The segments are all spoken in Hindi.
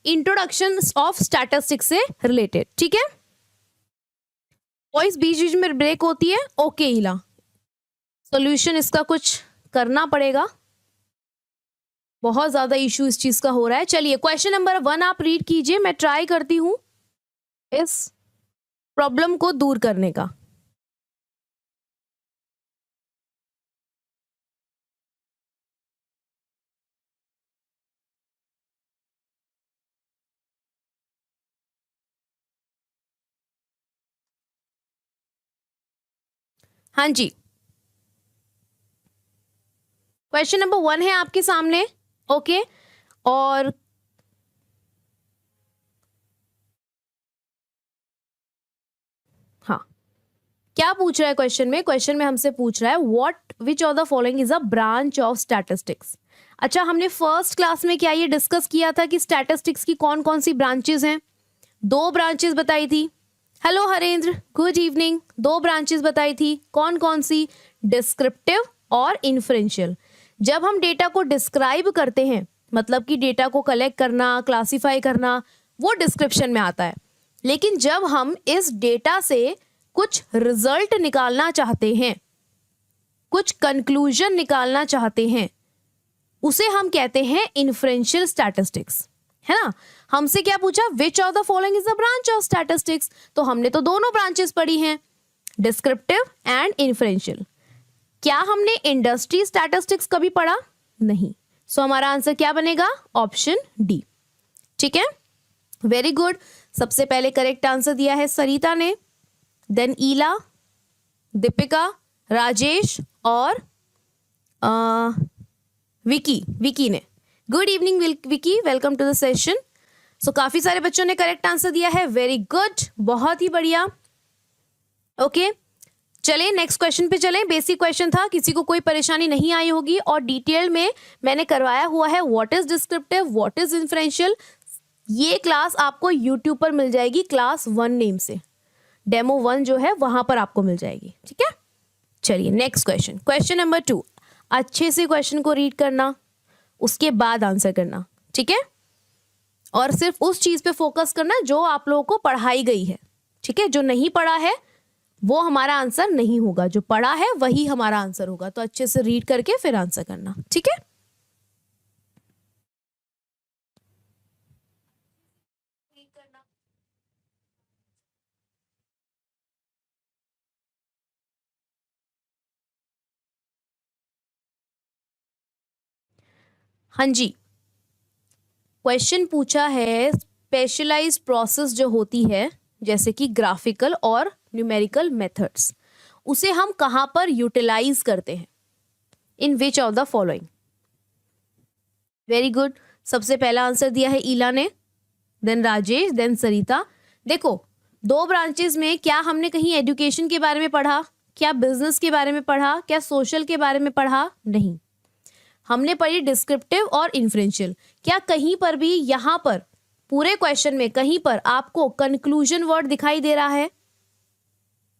इंट्रोडक्शन ऑफ स्टैटिस्टिक्स से रिलेटेड, ठीक है। वॉइस बीच बीच में ब्रेक होती है, ओके इला, सॉल्यूशन इसका कुछ करना पड़ेगा, बहुत ज्यादा इशू इस चीज का हो रहा है। चलिए क्वेश्चन नंबर 1 आप रीड कीजिए, मैं ट्राई करती हूं इस प्रॉब्लम को दूर करने का। हाँ जी, क्वेश्चन नंबर 1 है आपके सामने, ओके। और हाँ, क्या पूछ रहा है क्वेश्चन में? क्वेश्चन में हमसे पूछ रहा है what which of the following is a branch of statistics. अच्छा, हमने फर्स्ट क्लास में क्या ये डिस्कस किया था कि स्टैटिस्टिक्स की कौन कौन सी ब्रांचेस हैं? 2 ब्रांचेस बताई थी। Hello Harendra, good evening. 2 branches बताई थी, कौन कौन सी? डिस्क्रिप्टिव और इन्फ्रेंशियल। जब हम डेटा को डिस्क्राइब करते हैं, मतलब कि डेटा को कलेक्ट करना, क्लासिफाई करना, वो डिस्क्रिप्शन में आता है। लेकिन जब हम इस डेटा से कुछ रिजल्ट निकालना चाहते हैं, कुछ कंक्लूजन निकालना चाहते हैं, उसे हम कहते हैं इन्फ्रेंशियल स्टैटिस्टिक्स, है ना। हमसे क्या पूछा? विच of the following is a branch of statistics. तो हमने तो दोनों ब्रांचेस पढ़ी हैं, डिस्क्रिप्टिव एंड इन्फ्रेंशियल। क्या हमने इंडस्ट्री स्टैटिस्टिक्स कभी पढ़ा? नहीं। सो हमारा आंसर क्या बनेगा? ऑप्शन डी, ठीक है। वेरी गुड, सबसे पहले करेक्ट आंसर दिया है सरिता ने, देन ईला, दीपिका, राजेश और विकी ने। Good evening Vicky, welcome to the session. So काफी सारे बच्चों ने करेक्ट आंसर दिया है, वेरी गुड, बहुत ही बढ़िया। ओके, चलें नेक्स्ट क्वेश्चन पे चलें। बेसिक क्वेश्चन था, किसी को कोई परेशानी नहीं आई होगी, और डिटेल में मैंने करवाया हुआ है what is descriptive, what is inferential. ये क्लास आपको यूट्यूब पर मिल जाएगी क्लास 1 नेम से, डेमो 1 जो है वहां पर आपको मिल जाएगी, ठीक है। चलिए नेक्स्ट क्वेश्चन, क्वेश्चन नंबर 2। अच्छे से क्वेश्चन को रीड करना, उसके बाद आंसर करना, ठीक है। और सिर्फ उस चीज पे फोकस करना जो आप लोगों को पढ़ाई गई है, ठीक है। जो नहीं पढ़ा है वो हमारा आंसर नहीं होगा, जो पढ़ा है वही हमारा आंसर होगा। तो अच्छे से रीड करके फिर आंसर करना, ठीक है। हाँ जी, क्वेश्चन पूछा है स्पेशलाइज्ड प्रोसेस जो होती है, जैसे कि ग्राफिकल और न्यूमेरिकल मेथड्स, उसे हम कहां पर यूटिलाइज करते हैं? In which of the following? Very good, सबसे पहला आंसर दिया है ईला ने, देन राजेश, देन सरिता। देखो, 2 ब्रांचेस में क्या हमने कहीं एजुकेशन के बारे में पढ़ा? क्या बिजनेस के बारे में पढ़ा? क्या सोशल के बारे में पढ़ा? नहीं, हमने पढ़ी डिस्क्रिप्टिव और इन्फ्रेंशियल। क्या कहीं पर भी यहां पर पूरे क्वेश्चन में कहीं पर आपको कंक्लूजन वर्ड दिखाई दे रहा है?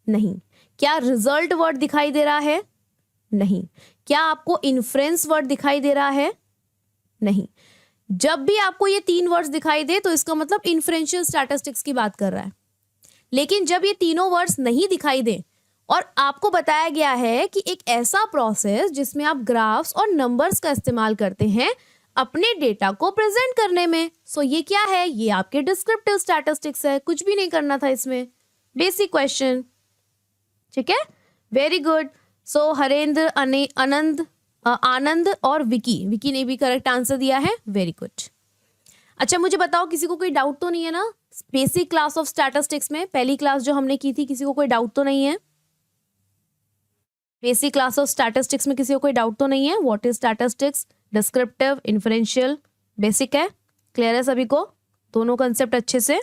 नहीं। क्या रिजल्ट वर्ड दिखाई दे रहा है? नहीं। क्या आपको इन्फ्रेंस वर्ड दिखाई दे रहा है? नहीं। जब भी आपको ये 3 वर्ड्स दिखाई दे तो इसका मतलब इन्फ्रेंशियल स्टैटिस्टिक्स की बात कर रहा है। लेकिन जब ये तीनों वर्ड्स नहीं दिखाई दे और आपको बताया गया है कि एक ऐसा प्रोसेस जिसमें आप ग्राफ्स और नंबर्स का इस्तेमाल करते हैं अपने डेटा को प्रेजेंट करने में, सो ये क्या है? ये आपके डिस्क्रिप्टिव स्टैटिस्टिक्स है, कुछ भी नहीं करना था इसमें, बेसिक क्वेश्चन, ठीक है। Very good. So Harendra, Anand और विकी ने भी करेक्ट आंसर दिया है, वेरी गुड। अच्छा, मुझे बताओ किसी को कोई डाउट तो नहीं है ना बेसिक क्लास ऑफ स्टैटिस्टिक्स में? पहली क्लास जो हमने की थी, किसी को कोई डाउट तो नहीं है? बेसिक क्लास ऑफ स्टैटिस्टिक्स में किसी को कोई डाउट तो नहीं है? What is statistics, descriptive, inferential, basic है, क्लियर है सभी को दोनों कंसेप्ट अच्छे से?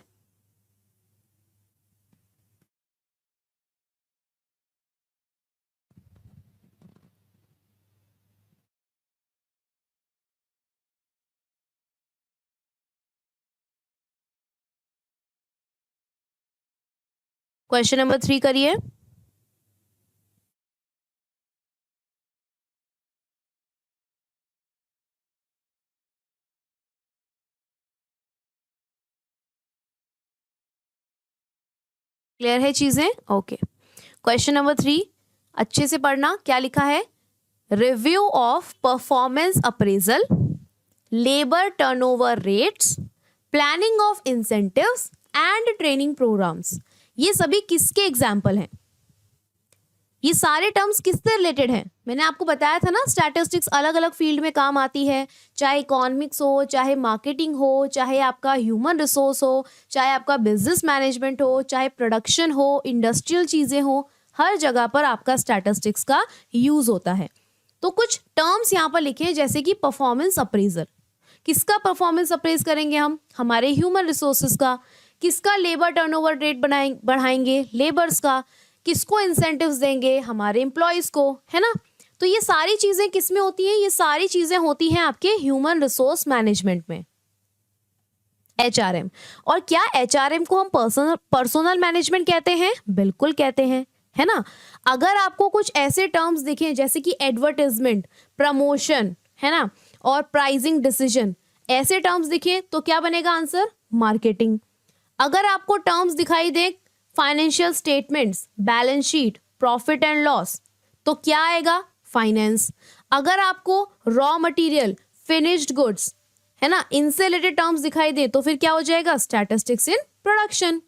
क्वेश्चन नंबर 3 करिए। क्लियर है चीजें? ओके। क्वेश्चन नंबर 3 अच्छे से पढ़ना, क्या लिखा है? Review of performance appraisal, labour turnover rates, planning of incentives and training programmes, ये सभी किसके एग्जाम्पल हैं? ये सारे टर्म्स किससे रिलेटेड हैं? मैंने आपको बताया था ना, स्टैटिस्टिक्स अलग अलग फील्ड में काम आती है, चाहे इकोनॉमिक्स हो, चाहे मार्केटिंग हो, चाहे आपका ह्यूमन रिसोर्स हो, चाहे आपका बिजनेस मैनेजमेंट हो, चाहे प्रोडक्शन हो, इंडस्ट्रियल चीजें हो, हर जगह पर आपका स्टैटिस्टिक्स का यूज होता है। तो कुछ टर्म्स यहाँ पर लिखे हैं, जैसे कि परफॉर्मेंस अप्रेजल, किसका परफॉर्मेंस अप्रेज करेंगे हम? हमारे ह्यूमन रिसोर्सेज का। किसका? लेबर टर्नओवर रेट बढ़ाएंगे, लेबर्स का। किसको इंसेंटिव्स देंगे? हमारे एम्प्लॉयज को, है ना? तो ये सारी चीजें किस में होती हैं? ये सारी चीजें होती हैं आपके ह्यूमन रिसोर्स मैनेजमेंट में, HRM। और क्या HRM को हम पर्सनल मैनेजमेंट कहते हैं? बिल्कुल कहते हैं, है ना? अगर आपको कुछ ऐसे टर्म्स दिखें जैसे कि एडवर्टाइजमेंट, प्रमोशन, है ना, और प्राइसिंग डिसीजन, ऐसे टर्म्स दिखें तो क्या बनेगा आंसर? मार्केटिंग। अगर आपको टर्म्स दिखाई दे financial statements, balance sheet, profit and loss, तो क्या आएगा? फाइनेंस। अगर आपको रॉ मटेरियल, फिनिश्ड गुड्स, है ना, इनसे रिलेटेड टर्म्स दिखाई दे तो फिर क्या हो जाएगा? Statistics in production.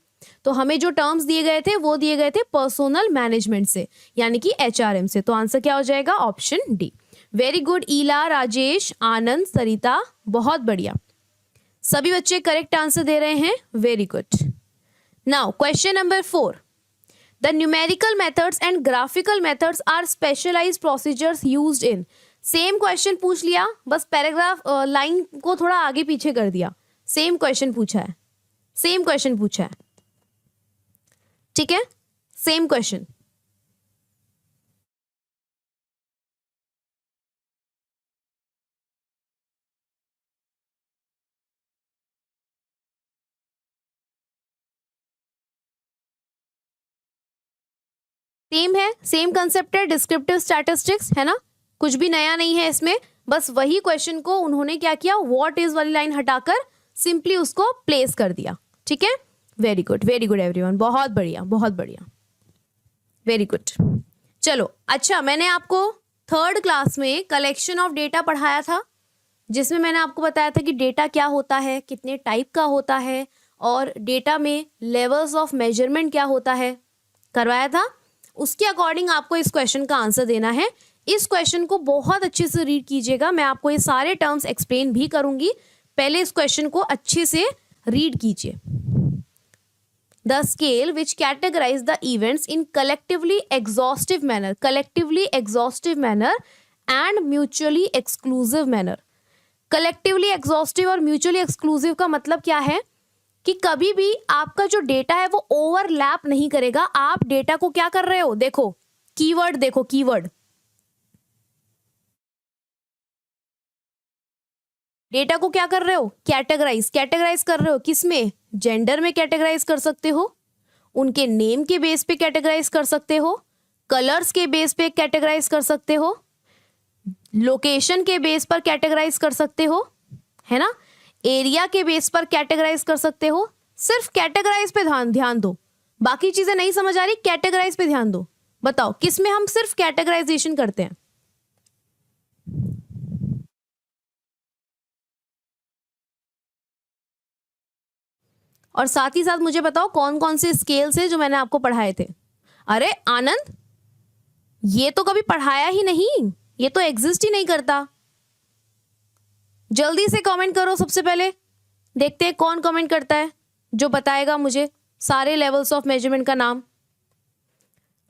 तो हमें जो टर्म्स दिए गए थे वो दिए गए थे पर्सनल मैनेजमेंट से, यानी कि HRM से। तो आंसर क्या हो जाएगा? Option D. Very good Ila, Rajesh, Anand, Sarita, बहुत बढ़िया, सभी बच्चे करेक्ट आंसर दे रहे हैं। Very good. Now question number 4, the numerical methods and graphical methods are specialised procedures used in. Same question पूछ लिया, बस पैराग्राफ लाइन को थोड़ा आगे पीछे कर दिया। सेम क्वेश्चन पूछा है, सेम क्वेश्चन पूछा है, ठीक है? Same question. सेम है, सेम कंसेप्ट है, डिस्क्रिप्टिव स्टैटिस्टिक्स, है ना? कुछ भी नया नहीं है इसमें, बस वही क्वेश्चन को उन्होंने क्या किया, व्हाट इज वाली लाइन हटाकर सिंपली उसको प्लेस कर दिया, ठीक है? वेरी गुड एवरीवन, बहुत बढ़िया, बहुत बढ़िया, वेरी गुड। चलो, अच्छा, मैंने आपको 3rd क्लास में कलेक्शन ऑफ डेटा पढ़ाया था, जिसमें मैंने आपको बताया था कि डेटा क्या होता है, कितने टाइप का होता है, और डेटा में लेवल्स ऑफ मेजरमेंट क्या होता है, करवाया था। उसके अकॉर्डिंग आपको इस क्वेश्चन का आंसर देना है। इस क्वेश्चन को बहुत अच्छे से रीड कीजिएगा, मैं आपको ये सारे टर्म्स एक्सप्लेन भी करूंगी, पहले इस क्वेश्चन को अच्छे से रीड कीजिए। The scale which categorise the events in collectively exhaustive manner and mutually exclusive manner. Collectively exhaustive और म्यूचुअली एक्सक्लूसिव का मतलब क्या है कि कभी भी आपका जो डेटा है वो ओवरलैप नहीं करेगा। आप डेटा को क्या कर रहे हो, देखो कीवर्ड, देखो कीवर्ड, डेटा को क्या कर रहे हो? कैटेगराइज कर रहे हो। किसमें? जेंडर में कैटेगराइज कर सकते हो, उनके नेम के बेस पे कैटेगराइज कर सकते हो, कलर्स के बेस पे कैटेगराइज कर सकते हो, लोकेशन के बेस पर कैटेगराइज कर सकते हो, है ना, एरिया के बेस पर कैटेगराइज कर सकते हो। सिर्फ कैटेगराइज पे ध्यान दो, बाकी चीजें नहीं समझ आ रही, कैटेगराइज पे ध्यान दो। बताओ किसमें हम सिर्फ कैटेगराइजेशन करते हैं? और साथ ही साथ मुझे बताओ कौन कौन से स्केल्स हैं जो मैंने आपको पढ़ाए थे। अरे आनंद, ये तो कभी पढ़ाया ही नहीं, ये तो एग्जिस्ट ही नहीं करता। जल्दी से कमेंट करो, सबसे पहले देखते हैं कौन कमेंट करता है जो बताएगा मुझे सारे लेवल्स ऑफ मेजरमेंट का नाम।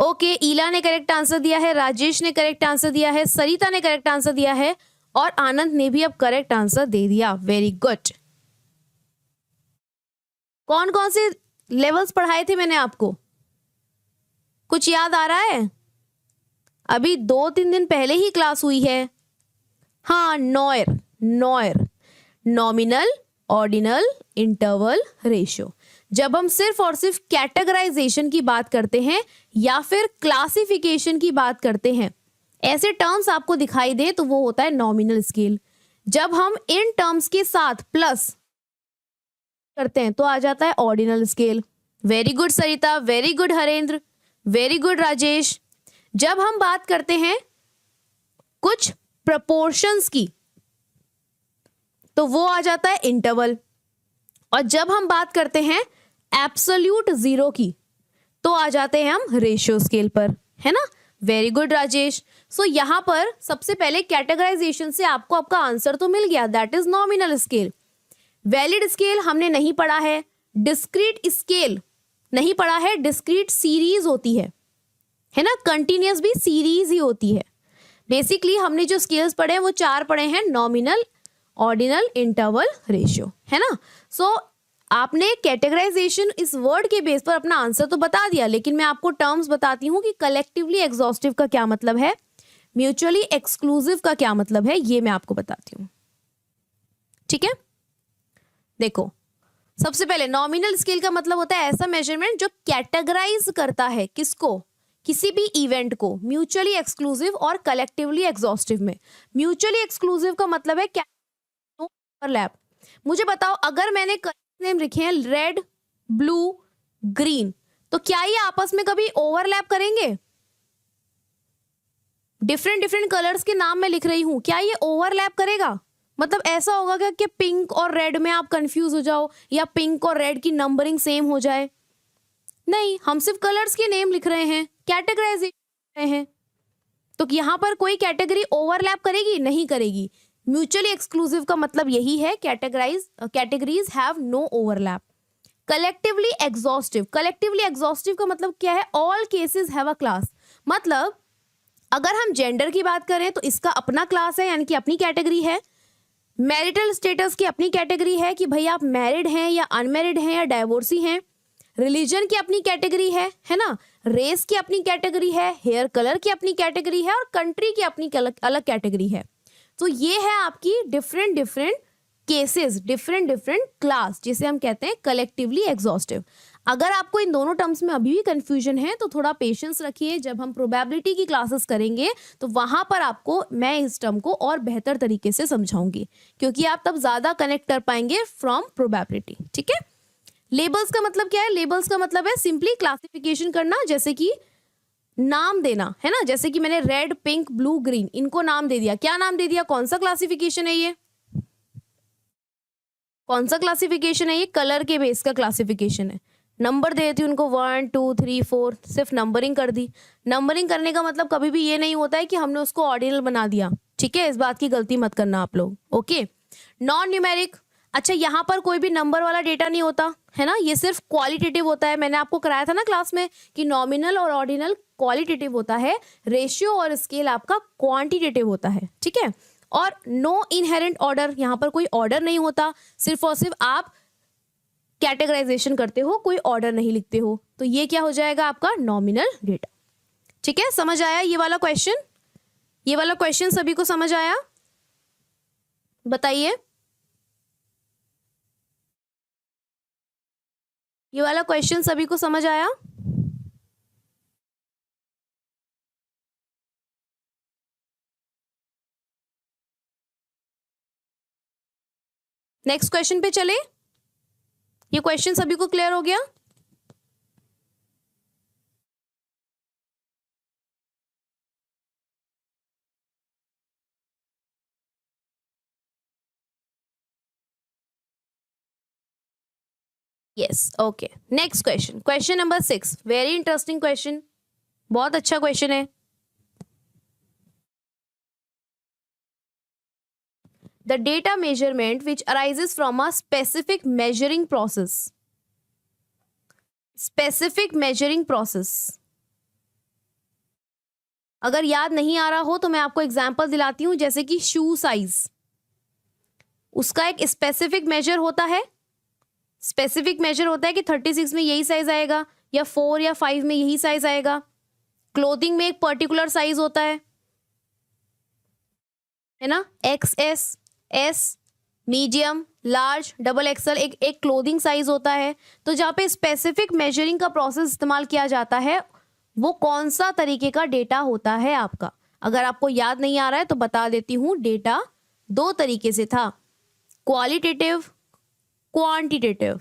ओके, ईला ने करेक्ट आंसर दिया है, राजेश ने करेक्ट आंसर दिया है, सरिता ने करेक्ट आंसर दिया है, और आनंद ने भी अब करेक्ट आंसर दे दिया। Very good. कौन कौन से लेवल्स पढ़ाए थे मैंने आपको? कुछ याद आ रहा है? अभी 2-3 दिन पहले ही क्लास हुई है। हाँ, NOIR, nominal, ordinal, interval, ratio. जब हम सिर्फ और सिर्फ कैटेगराइजेशन की बात करते हैं या फिर क्लासिफिकेशन की बात करते हैं, ऐसे टर्म्स आपको दिखाई दे तो वो होता है नॉमिनल स्केल। जब हम इन टर्म्स के साथ प्लस करते हैं तो आ जाता है ordinal scale. Very good Sarita, very good Harendra, very good Rajesh. जब हम बात करते हैं कुछ प्रपोर्शंस की तो वो आ जाता है इंटरवल, और जब हम बात करते हैं एब्सोल्यूट जीरो की तो आ जाते हैं हम रेशियो स्केल पर, है ना। Very good Rajesh. सो यहां पर सबसे पहले कैटेगराइजेशन से आपको आपका आंसर तो मिल गया, that is nominal scale. Valid scale हमने नहीं पढ़ा है, डिस्क्रीट स्केल नहीं पढ़ा है, डिस्क्रीट सीरीज होती है ना, कंटिन्यूअस भी सीरीज ही होती है। बेसिकली हमने जो स्केल्स पढ़े हैं वो 4 पढ़े हैं, नॉमिनल, ऑर्डिनल, इंटरवल, रेशियो, है ना। सो आपने कैटेगराइजेशन इस वर्ड के बेस पर अपना आंसर तो बता दिया, लेकिन मैं आपको टर्म्स बताती हूँ कि कलेक्टिवली एग्जॉस्टिव का क्या मतलब है, म्यूचुअली एक्सक्लूसिव का क्या मतलब है, ये मैं आपको बताती हूँ। ठीक है, देखो सबसे पहले नॉमिनल स्केल का मतलब होता है ऐसा मेजरमेंट जो कैटेगराइज करता है किसको, किसी भी इवेंट को, म्यूचुअली एक्सक्लूसिव और कलेक्टिवली एग्जॉस्टिव में। म्यूचुअली एक्सक्लूसिव का मतलब है क्या, ओवरलैप। मुझे बताओ, अगर मैंने नेम लिखे हैं रेड, ब्लू, ग्रीन, तो क्या ये आपस में कभी ओवरलैप करेंगे? डिफरेंट डिफरेंट कलर्स के नाम मैं लिख रही हूं, क्या ये ओवरलैप करेगा? मतलब ऐसा होगा क्या कि पिंक और रेड में आप कंफ्यूज हो जाओ, या पिंक और रेड की नंबरिंग सेम हो जाए? नहीं, हम सिर्फ कलर्स के नेम लिख रहे हैं, कैटेगराइज रहे हैं, तो यहां पर कोई कैटेगरी ओवरलैप करेगी? नहीं करेगी। म्यूचुअली एक्सक्लूसिव का मतलब यही है, categories have no overlap. Collectively exhaustive, collectively exhaustive का मतलब क्या है, all cases have a class. मतलब अगर हम जेंडर की बात करें तो इसका अपना क्लास है, यानी कि अपनी कैटेगरी है। मैरिटल स्टेटस की अपनी कैटेगरी है कि भाई आप मैरिड हैं या अनमैरिड हैं या डाइवोर्सी हैं। रिलीजन की अपनी कैटेगरी है ना। रेस की अपनी कैटेगरी है, हेयर कलर की अपनी कैटेगरी है, और कंट्री की अपनी अलग कैटेगरी है। तो ये है आपकी different different cases, different different class, जिसे हम कहते हैं कलेक्टिवली एग्जॉस्टिव। अगर आपको इन दोनों टर्म्स में अभी भी कंफ्यूजन है तो थोड़ा पेशेंस रखिए, जब हम प्रोबेबिलिटी की क्लासेस करेंगे तो वहां पर आपको मैं इस टर्म को और बेहतर तरीके से समझाऊंगी, क्योंकि आप तब ज्यादा कनेक्ट कर पाएंगे फ्रॉम प्रोबेबिलिटी। ठीक है। लेबल्स का मतलब क्या है? लेबल्स का मतलब है सिंपली क्लासिफिकेशन करना, जैसे कि नाम देना, है ना। जैसे कि मैंने रेड, पिंक, ब्लू, ग्रीन, इनको नाम दे दिया। क्या नाम दे दिया? कौन सा क्लासिफिकेशन है ये? कौन सा क्लासिफिकेशन है ये? कलर के बेस का क्लासिफिकेशन है। नंबर दे देती हूँ उनको 1 2 3 4, सिर्फ नंबरिंग कर दी। नंबरिंग करने का मतलब कभी भी ये नहीं होता है कि हमने उसको ऑर्डिनल बना दिया। ठीक है, इस बात की गलती मत करना आप लोग। ओके। नॉन न्यूमेरिक, अच्छा यहाँ पर कोई भी नंबर वाला डेटा नहीं होता, है ना। ये सिर्फ क्वालिटेटिव होता है। मैंने आपको कराया था ना क्लास में कि नॉमिनल और ऑर्डिनल क्वालिटेटिव होता है, रेशियो और स्केल आपका क्वांटिटेटिव होता है। ठीक है। और नो इनहेरेंट ऑर्डर, यहाँ पर कोई ऑर्डर नहीं होता, सिर्फ और सिर्फ आप कैटेगराइजेशन करते हो, कोई ऑर्डर नहीं लिखते हो। तो ये क्या हो जाएगा आपका नॉमिनल डेटा। ठीक है, समझ आया ये वाला क्वेश्चन? ये वाला क्वेश्चन सभी को समझ आया? बताइए, ये वाला क्वेश्चन सभी को समझ आया? नेक्स्ट क्वेश्चन पे चले। ये क्वेश्चन सभी को क्लियर हो गया? Yes, okay. Next question, question number 6, very interesting question, बहुत अच्छा क्वेश्चन है। The data measurement which arises from a specific measuring process. Specific measuring process. अगर याद नहीं आ रहा हो तो मैं आपको एग्जाम्पल दिलाती हूं, जैसे कि शू साइज, उसका एक स्पेसिफिक मेजर होता है। स्पेसिफिक मेजर होता है कि 36 में यही साइज आएगा, या 4 या 5 में यही साइज आएगा। क्लोथिंग में एक पर्टिकुलर साइज होता है ना। XS, S, medium, large, double axle, एक क्लोथिंग साइज होता है। तो जहाँ पे स्पेसिफिक मेजरिंग का प्रोसेस इस्तेमाल किया जाता है, वो कौन सा तरीके का डेटा होता है आपका? अगर आपको याद नहीं आ रहा है तो बता देती हूँ, डेटा 2 तरीके से था, क्वालिटेटिव, क्वांटिटेटिव।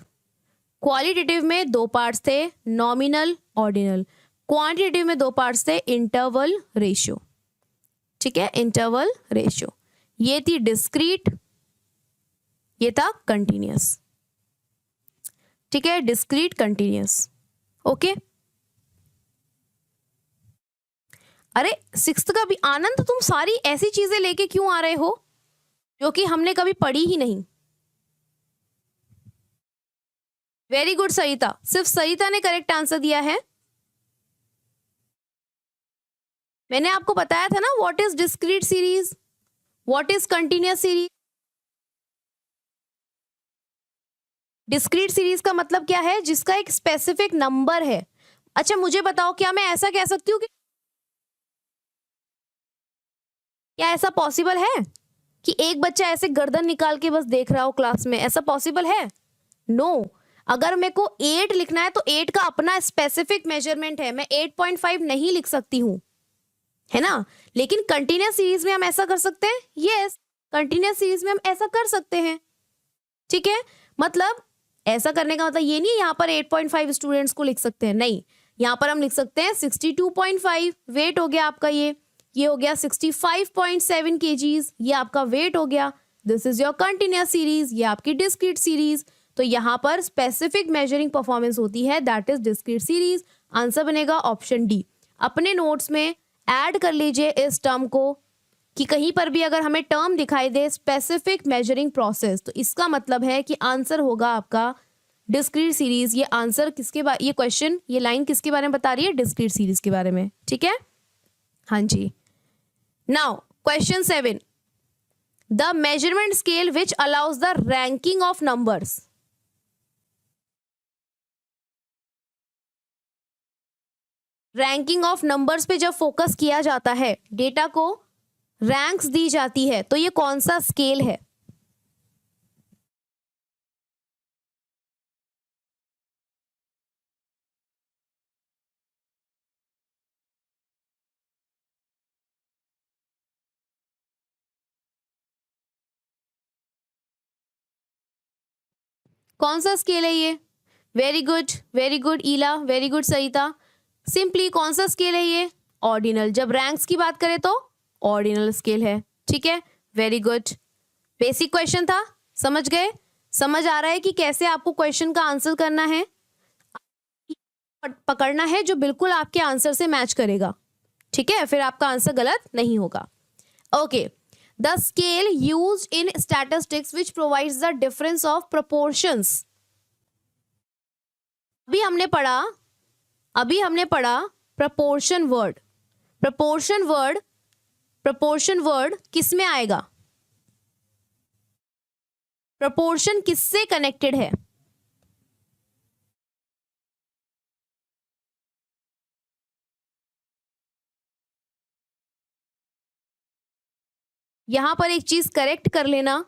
क्वालिटेटिव में दो पार्ट्स थे, नॉमिनल, ऑर्डिनल। क्वांटिटेटिव में दो पार्ट्स थे, इंटरवल, रेशियो। ठीक है, इंटरवल, रेशियो। ये थी डिस्क्रीट, ये था कंटिन्यूअस। ठीक है, डिस्क्रीट, कंटिन्यूअस। ओके, अरे सिक्स्थ का भी आनंद, तुम सारी ऐसी चीजें लेके क्यों आ रहे हो जो कि हमने कभी पढ़ी ही नहीं। वेरी गुड सरिता, सिर्फ सरिता ने करेक्ट आंसर दिया है। मैंने आपको बताया था ना, what is discrete series, what is continuous series. Discrete series का मतलब क्या है, जिसका एक स्पेसिफिक नंबर है। अच्छा मुझे बताओ, क्या मैं ऐसा कह सकती हूँ कि क्या ऐसा पॉसिबल है कि एक बच्चा ऐसे गर्दन निकाल के बस देख रहा हो क्लास में, ऐसा पॉसिबल है? नो। अगर मेरे को 8 लिखना है तो 8 का अपना स्पेसिफिक मेजरमेंट है, मैं 8.5 नहीं लिख सकती हूँ, है ना। लेकिन कंटिन्यूअस सीरीज में हम ऐसा कर सकते हैं, यस, कंटिन्यूअस सीरीज में हम ऐसा कर सकते हैं। ठीक है, मतलब ऐसा करने का मतलब ये नहीं है यहाँ पर 8.5 स्टूडेंट्स को लिख सकते हैं, नहीं, यहाँ पर हम लिख सकते हैं 62.5 वेट हो गया आपका, ये हो गया 65.7 kgs, ये आपका वेट हो गया। This is your continuous series, ये आपकी डिस्क्रीट सीरीज। तो यहाँ पर स्पेसिफिक मेजरिंग परफॉर्मेंस होती है, that is discrete series. Answer बनेगा ऑप्शन डी। अपने नोट्स में ऐड कर लीजिए इस टर्म को, कि कहीं पर भी अगर हमें टर्म दिखाई दे स्पेसिफिक मेजरिंग प्रोसेस, तो इसका मतलब है कि आंसर होगा आपका डिस्क्रीट सीरीज। ये आंसर किसके बारे, ये क्वेश्चन, ये लाइन किसके बारे में बता रही है, डिस्क्रीट सीरीज के बारे में। ठीक है, हाँ जी। Now question 7, the measurement scale which allows the ranking of numbers. Ranking of numbers पे जब फोकस किया जाता है, डेटा को रैंक्स दी जाती है, तो ये कौन सा स्केल है? कौन सा स्केल है ये? वेरी गुड, वेरी गुड ईला, वेरी गुड सरिता। सिंपली कौन सा स्केल है ये? ऑर्डिनल। जब रैंक्स की बात करें तो ऑर्डिनल स्केल है। ठीक है, वेरी गुड। बेसिक क्वेश्चन था, समझ गए? समझ आ रहा है कि कैसे आपको क्वेश्चन का आंसर करना है, पकड़ना है जो बिल्कुल आपके आंसर से मैच करेगा। ठीक है, फिर आपका आंसर गलत नहीं होगा। Okay, the scale used in statistics which provides the difference of proportions. अभी हमने पढ़ा, प्रपोर्शन वर्ड। प्रपोर्शन वर्ड किस में आएगा? प्रपोर्शन किससे कनेक्टेड है? यहां पर एक चीज करेक्ट कर लेना,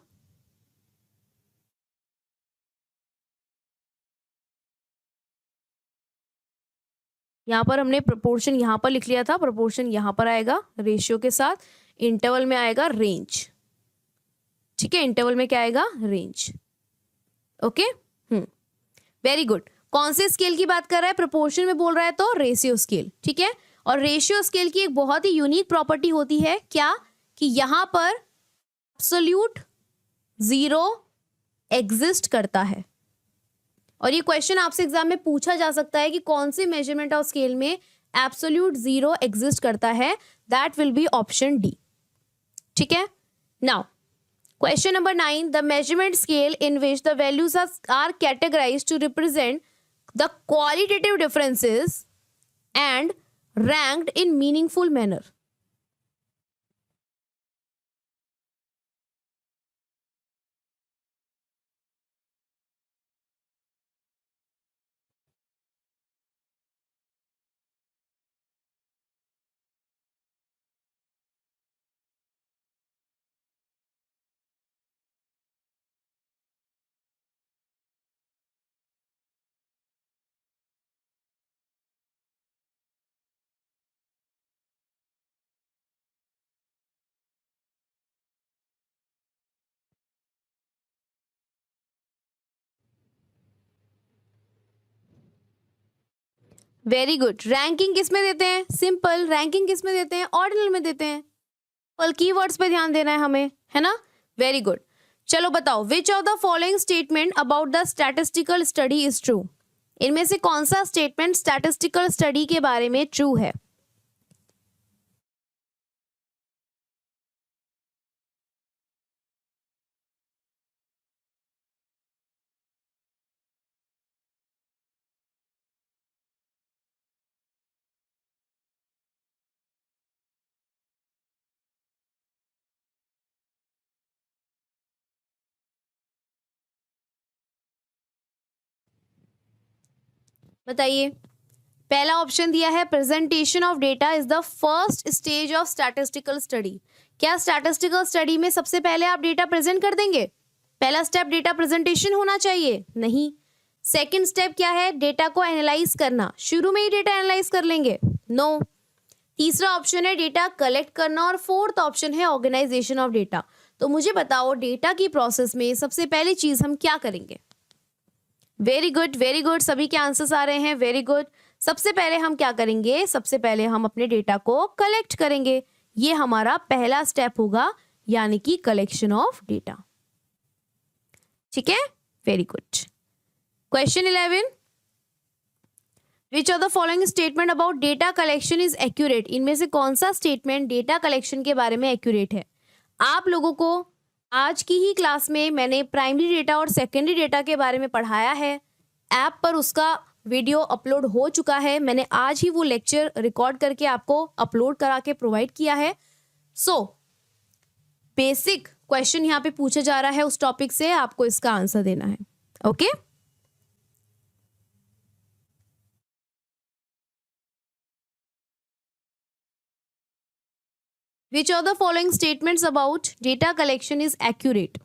यहां पर हमने प्रपोर्शन यहां पर लिख लिया था, प्रपोर्शन यहां पर आएगा रेशियो के साथ, इंटरवल में आएगा रेंज। ठीक है, इंटरवल में क्या आएगा? रेंज। Okay, very good. कौन से स्केल की बात कर रहा है? प्रपोर्शन में बोल रहा है तो रेशियो स्केल। ठीक है, और रेशियो स्केल की एक बहुत ही यूनिक प्रॉपर्टी होती है, क्या? कि यहां पर एब्सोल्यूट जीरो एग्जिस्ट करता है। और ये क्वेश्चन आपसे एग्जाम में पूछा जा सकता है कि कौन से मेजरमेंट ऑफ स्केल में एब्सोल्यूट जीरो एग्जिस्ट करता है, that will be option D. ठीक है, now question number 9, the measurement scale in which the values are categorized to represent the qualitative differences and ranked in meaningful manner. Very good. Ranking किस में देते हैं? सिंपल। रैंकिंग किस में देते हैं? ऑर्डिनल में देते हैं। पर कीवर्ड्स पे ध्यान देना है हमें, है ना? Very good. चलो बताओ, विच of the following statement about the statistical study is true? इनमें से कौन सा स्टेटमेंट स्टैटिस्टिकल स्टडी के बारे में ट्रू है? बताइए। पहला ऑप्शन दिया है presentation of data is the first stage of statistical study. क्या स्टैटिस्टिकल स्टडी में सबसे पहले आप डेटा प्रेजेंट कर देंगे? पहला स्टेप डेटा प्रेजेंटेशन होना चाहिए? नहीं। सेकंड स्टेप क्या है? डेटा को एनालाइज करना। शुरू में ही डेटा एनालाइज कर लेंगे? नो। तीसरा ऑप्शन है डेटा कलेक्ट करना और फोर्थ ऑप्शन है ऑर्गेनाइजेशन ऑफ डेटा। तो मुझे बताओ, डेटा की प्रोसेस में सबसे पहली चीज हम क्या करेंगे? Very good, very good. सभी के आंसर्स आ रहे हैं। Very good. सबसे पहले हम क्या करेंगे? सबसे पहले हम अपने डेटा को कलेक्ट करेंगे। ये हमारा पहला स्टेप होगा, यानी कि कलेक्शन ऑफ डेटा। ठीक है, very good. Question 11, which of the following statement about data collection is accurate? इनमें से कौन सा स्टेटमेंट डेटा कलेक्शन के बारे में एक्यूरेट है? आप लोगों को आज की ही क्लास में मैंने प्राइमरी डेटा और सेकेंडरी डेटा के बारे में पढ़ाया है। ऐप पर उसका वीडियो अपलोड हो चुका है। मैंने आज ही वो लेक्चर रिकॉर्ड करके आपको अपलोड करा के प्रोवाइड किया है। सो बेसिक क्वेश्चन यहाँ पे पूछा जा रहा है उस टॉपिक से, आपको इसका आंसर देना है। Okay Which of the following statements about data collection is accurate?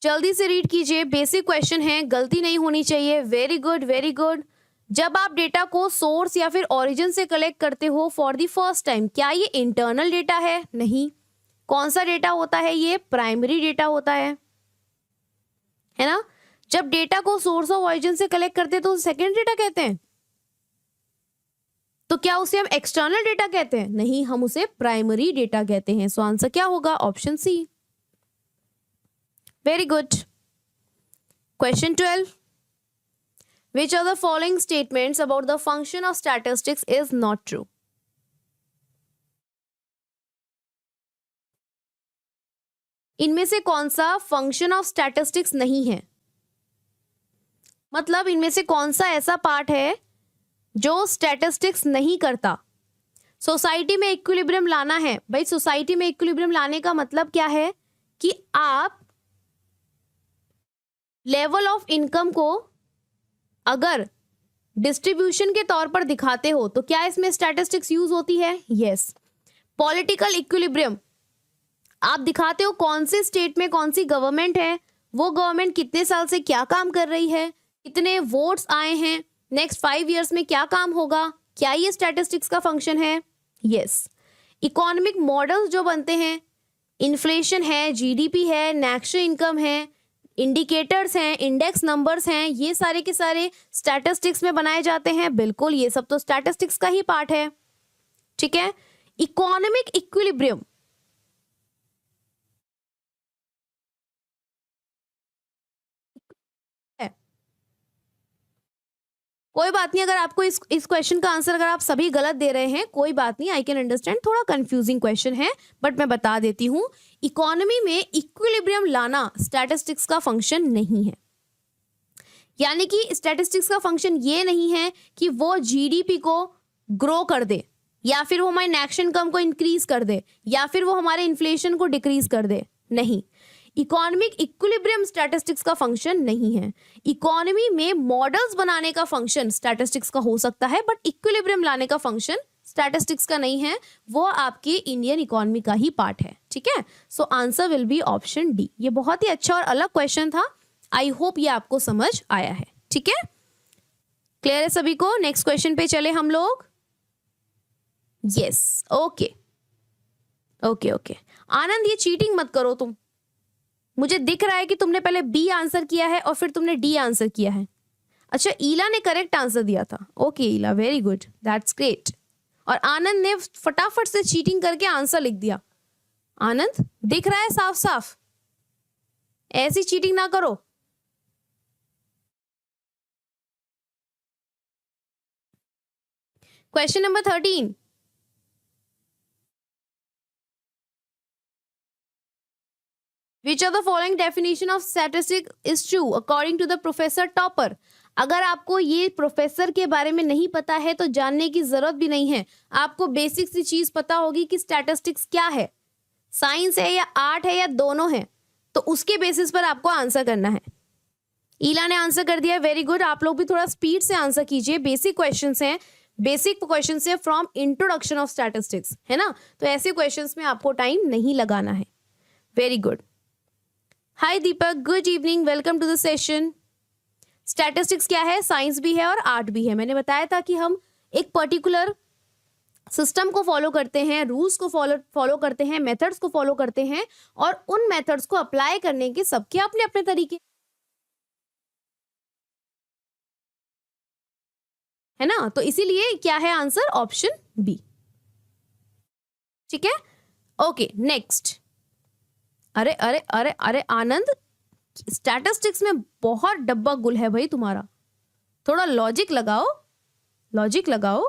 जल्दी से रीड कीजिए। बेसिक क्वेश्चन है, गलती नहीं होनी चाहिए। Very good, very good. जब आप डेटा को सोर्स या फिर ओरिजिन से कलेक्ट करते हो फॉर द फर्स्ट टाइम, क्या ये इंटरनल डेटा है? नहीं। कौन सा डेटा होता है? ये प्राइमरी डेटा होता है ना? जब डेटा को सोर्स ऑफ ओरिजिन से कलेक्ट करते हैं तो सेकेंड डेटा कहते हैं। तो क्या उसे हम एक्सटर्नल डेटा कहते हैं? नहीं, हम उसे प्राइमरी डेटा कहते हैं। सो आंसर क्या होगा? Option C. Very good. Question 12, which of the following statements about the function of statistics is not true? इनमें से कौन सा फंक्शन ऑफ स्टैटिस्टिक्स नहीं है? मतलब इनमें से कौन सा ऐसा पार्ट है जो स्टैटिस्टिक्स नहीं करता? सोसाइटी में इक्विलिब्रियम लाना है। भाई सोसाइटी में इक्विलिब्रियम लाने का मतलब क्या है? कि आप लेवल ऑफ इनकम को अगर डिस्ट्रीब्यूशन के तौर पर दिखाते हो तो क्या इसमें स्टैटिस्टिक्स यूज होती है? यस। पॉलिटिकल इक्विलिब्रियम आप दिखाते हो कौन से स्टेट में कौन सी गवर्नमेंट है, वो गवर्नमेंट कितने साल से क्या काम कर रही है, कितने वोट्स आए हैं, नेक्स्ट 5 इयर्स में क्या काम होगा, क्या ये स्टैटिस्टिक्स का फंक्शन है? यस। इकोनॉमिक मॉडल्स जो बनते हैं, इन्फ्लेशन है, जीडीपी है, नेशनल इनकम है, इंडिकेटर्स हैं, इंडेक्स नंबर्स हैं, ये सारे के सारे स्टैटिस्टिक्स में बनाए जाते हैं। बिल्कुल, ये सब तो स्टैटिस्टिक्स का ही पार्ट है। ठीक है। इकोनॉमिक इक्विलिब्रियम कोई बात नहीं, अगर आपको इस क्वेश्चन का आंसर अगर आप सभी गलत दे रहे हैं, कोई बात नहीं, आई कैन अंडरस्टैंड, थोड़ा कंफ्यूजिंग क्वेश्चन है, बट मैं बता देती हूं, इकोनॉमी में इक्विलिब्रियम लाना स्टैटिस्टिक्स का फंक्शन नहीं है। यानी कि स्टैटिस्टिक्स का फंक्शन ये नहीं है कि वो जीडीपी को ग्रो कर दे, या फिर वो हमारे नेशनल इनकम को इंक्रीज कर दे, या फिर वो हमारे इन्फ्लेशन को डिक्रीज कर दे। नहीं, इकोनॉमिक इक्विलिब्रियम स्टैटिस्टिक्स का फंक्शन नहीं है। इकोनॉमी में मॉडल्स बनाने का फंक्शन स्टैटिस्टिक्स का हो सकता है, बट इक्विलिब्रियम लाने का फंक्शन स्टैटिस्टिक्स का नहीं है, वो आपकी इंडियन इकोनॉमी का ही पार्ट है। ठीक है। सो answer will be option D. ये बहुत ही अच्छा और अलग क्वेश्चन था। आई होप ये आपको समझ आया है। ठीक है, क्लियर है सभी को? नेक्स्ट क्वेश्चन पे चले हम लोग। Yes, okay okay okay. Anand, ये चीटिंग मत करो तुम। मुझे दिख रहा है कि तुमने पहले बी आंसर किया है और फिर तुमने डी आंसर किया है। अच्छा, ईला ने करेक्ट आंसर दिया था। Okay Ila, very good, that's great. और आनंद ने फटाफट से चीटिंग करके आंसर लिख दिया। आनंद, दिख रहा है साफ साफ, ऐसी चीटिंग ना करो। Question number 13, Which of the following definition of statistics is true according to the professor topper? अगर आपको ये प्रोफेसर के बारे में नहीं पता है तो जानने की जरूरत भी नहीं है। आपको बेसिक सी चीज पता होगी कि स्टैटिस्टिक्स क्या है, साइंस है या आर्ट है या दोनों है, तो उसके बेसिस पर आपको आंसर करना है। ईला ने आंसर कर दिया, वेरी गुड। आप लोग भी थोड़ा स्पीड से आंसर कीजिए, बेसिक क्वेश्चंस हैं, बेसिक क्वेश्चंस हैं फ्रॉम इंट्रोडक्शन ऑफ स्टैटिस्टिक्स, है ना, तो ऐसे क्वेश्चंस में आपको टाइम नहीं लगाना है। Very good. Hi Deepak, good evening, welcome to the session. Statistics क्या है? साइंस भी है और आर्ट भी है। मैंने बताया था कि हम एक पर्टिकुलर सिस्टम को फॉलो करते हैं, रूल्स को फॉलो करते हैं, मेथड्स को फॉलो करते हैं, और उन मेथड्स को अप्लाई करने के सबके अपने अपने तरीके, है ना, तो इसीलिए क्या है आंसर? Option B. ठीक है, ओके नेक्स्ट। अरे अरे अरे अरे आनंद, स्टैटिस्टिक्स में बहुत डब्बा गुल है भाई तुम्हारा, थोड़ा लॉजिक लगाओ, लॉजिक लगाओ,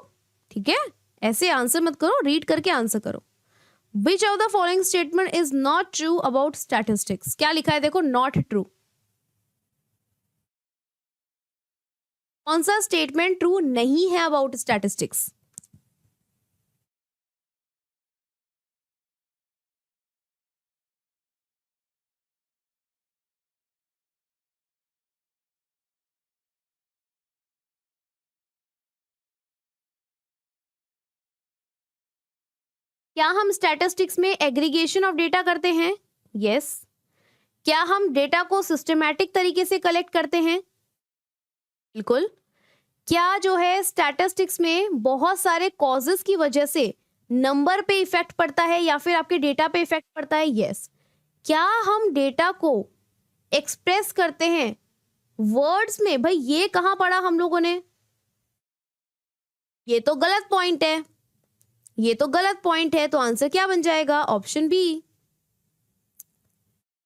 ठीक है, ऐसे आंसर मत करो, रीड करके आंसर करो। विच of the following statement is not true about statistics? क्या लिखा है देखो, नॉट ट्रू। कौन सा स्टेटमेंट ट्रू नहीं है अबाउट स्टैटिस्टिक्स? क्या हम स्टैटिस्टिक्स में एग्रीगेशन ऑफ डेटा करते हैं? यस। क्या हम डेटा को सिस्टमैटिक तरीके से कलेक्ट करते हैं? बिल्कुल। क्या जो है स्टैटिस्टिक्स में बहुत सारे कॉजेस की वजह से नंबर पे इफेक्ट पड़ता है या फिर आपके डेटा पे इफेक्ट पड़ता है? यस। क्या हम डेटा को एक्सप्रेस करते हैं वर्ड्स में? भाई ये कहां पढ़ा हम लोगों ने? ये तो गलत पॉइंट है, ये तो गलत पॉइंट है, तो आंसर क्या बन जाएगा? Option B.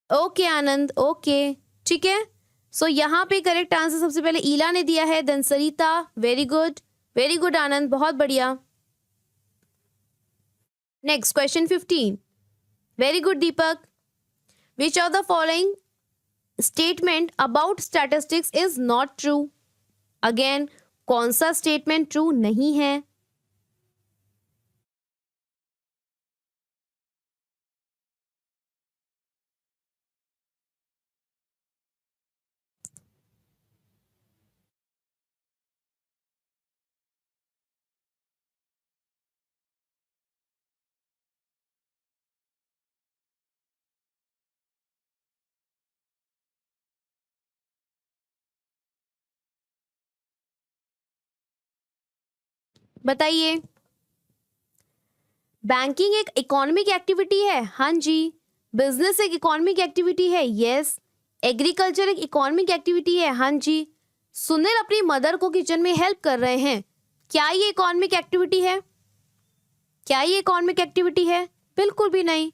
Okay Anand, okay, ठीक है। सो यहाँ पे करेक्ट आंसर सबसे पहले ईला ने दिया है, देन सरिता। वेरी गुड आनंद, बहुत बढ़िया। Next question 15, very good Deepak. Which of the following statement about statistics is not true? Again, कौन सा स्टेटमेंट ट्रू नहीं है? बताइए। बैंकिंग एक इकोनॉमिक एक्टिविटी है? हाँ जी। बिजनेस एक इकोनॉमिक एक्टिविटी है? यस। एग्रीकल्चर एक इकोनॉमिक एक्टिविटी है? हाँ जी। सुनील अपनी मदर को किचन में हेल्प कर रहे हैं, क्या ये इकोनॉमिक एक्टिविटी है? क्या ये इकोनॉमिक एक्टिविटी है? बिल्कुल भी नहीं।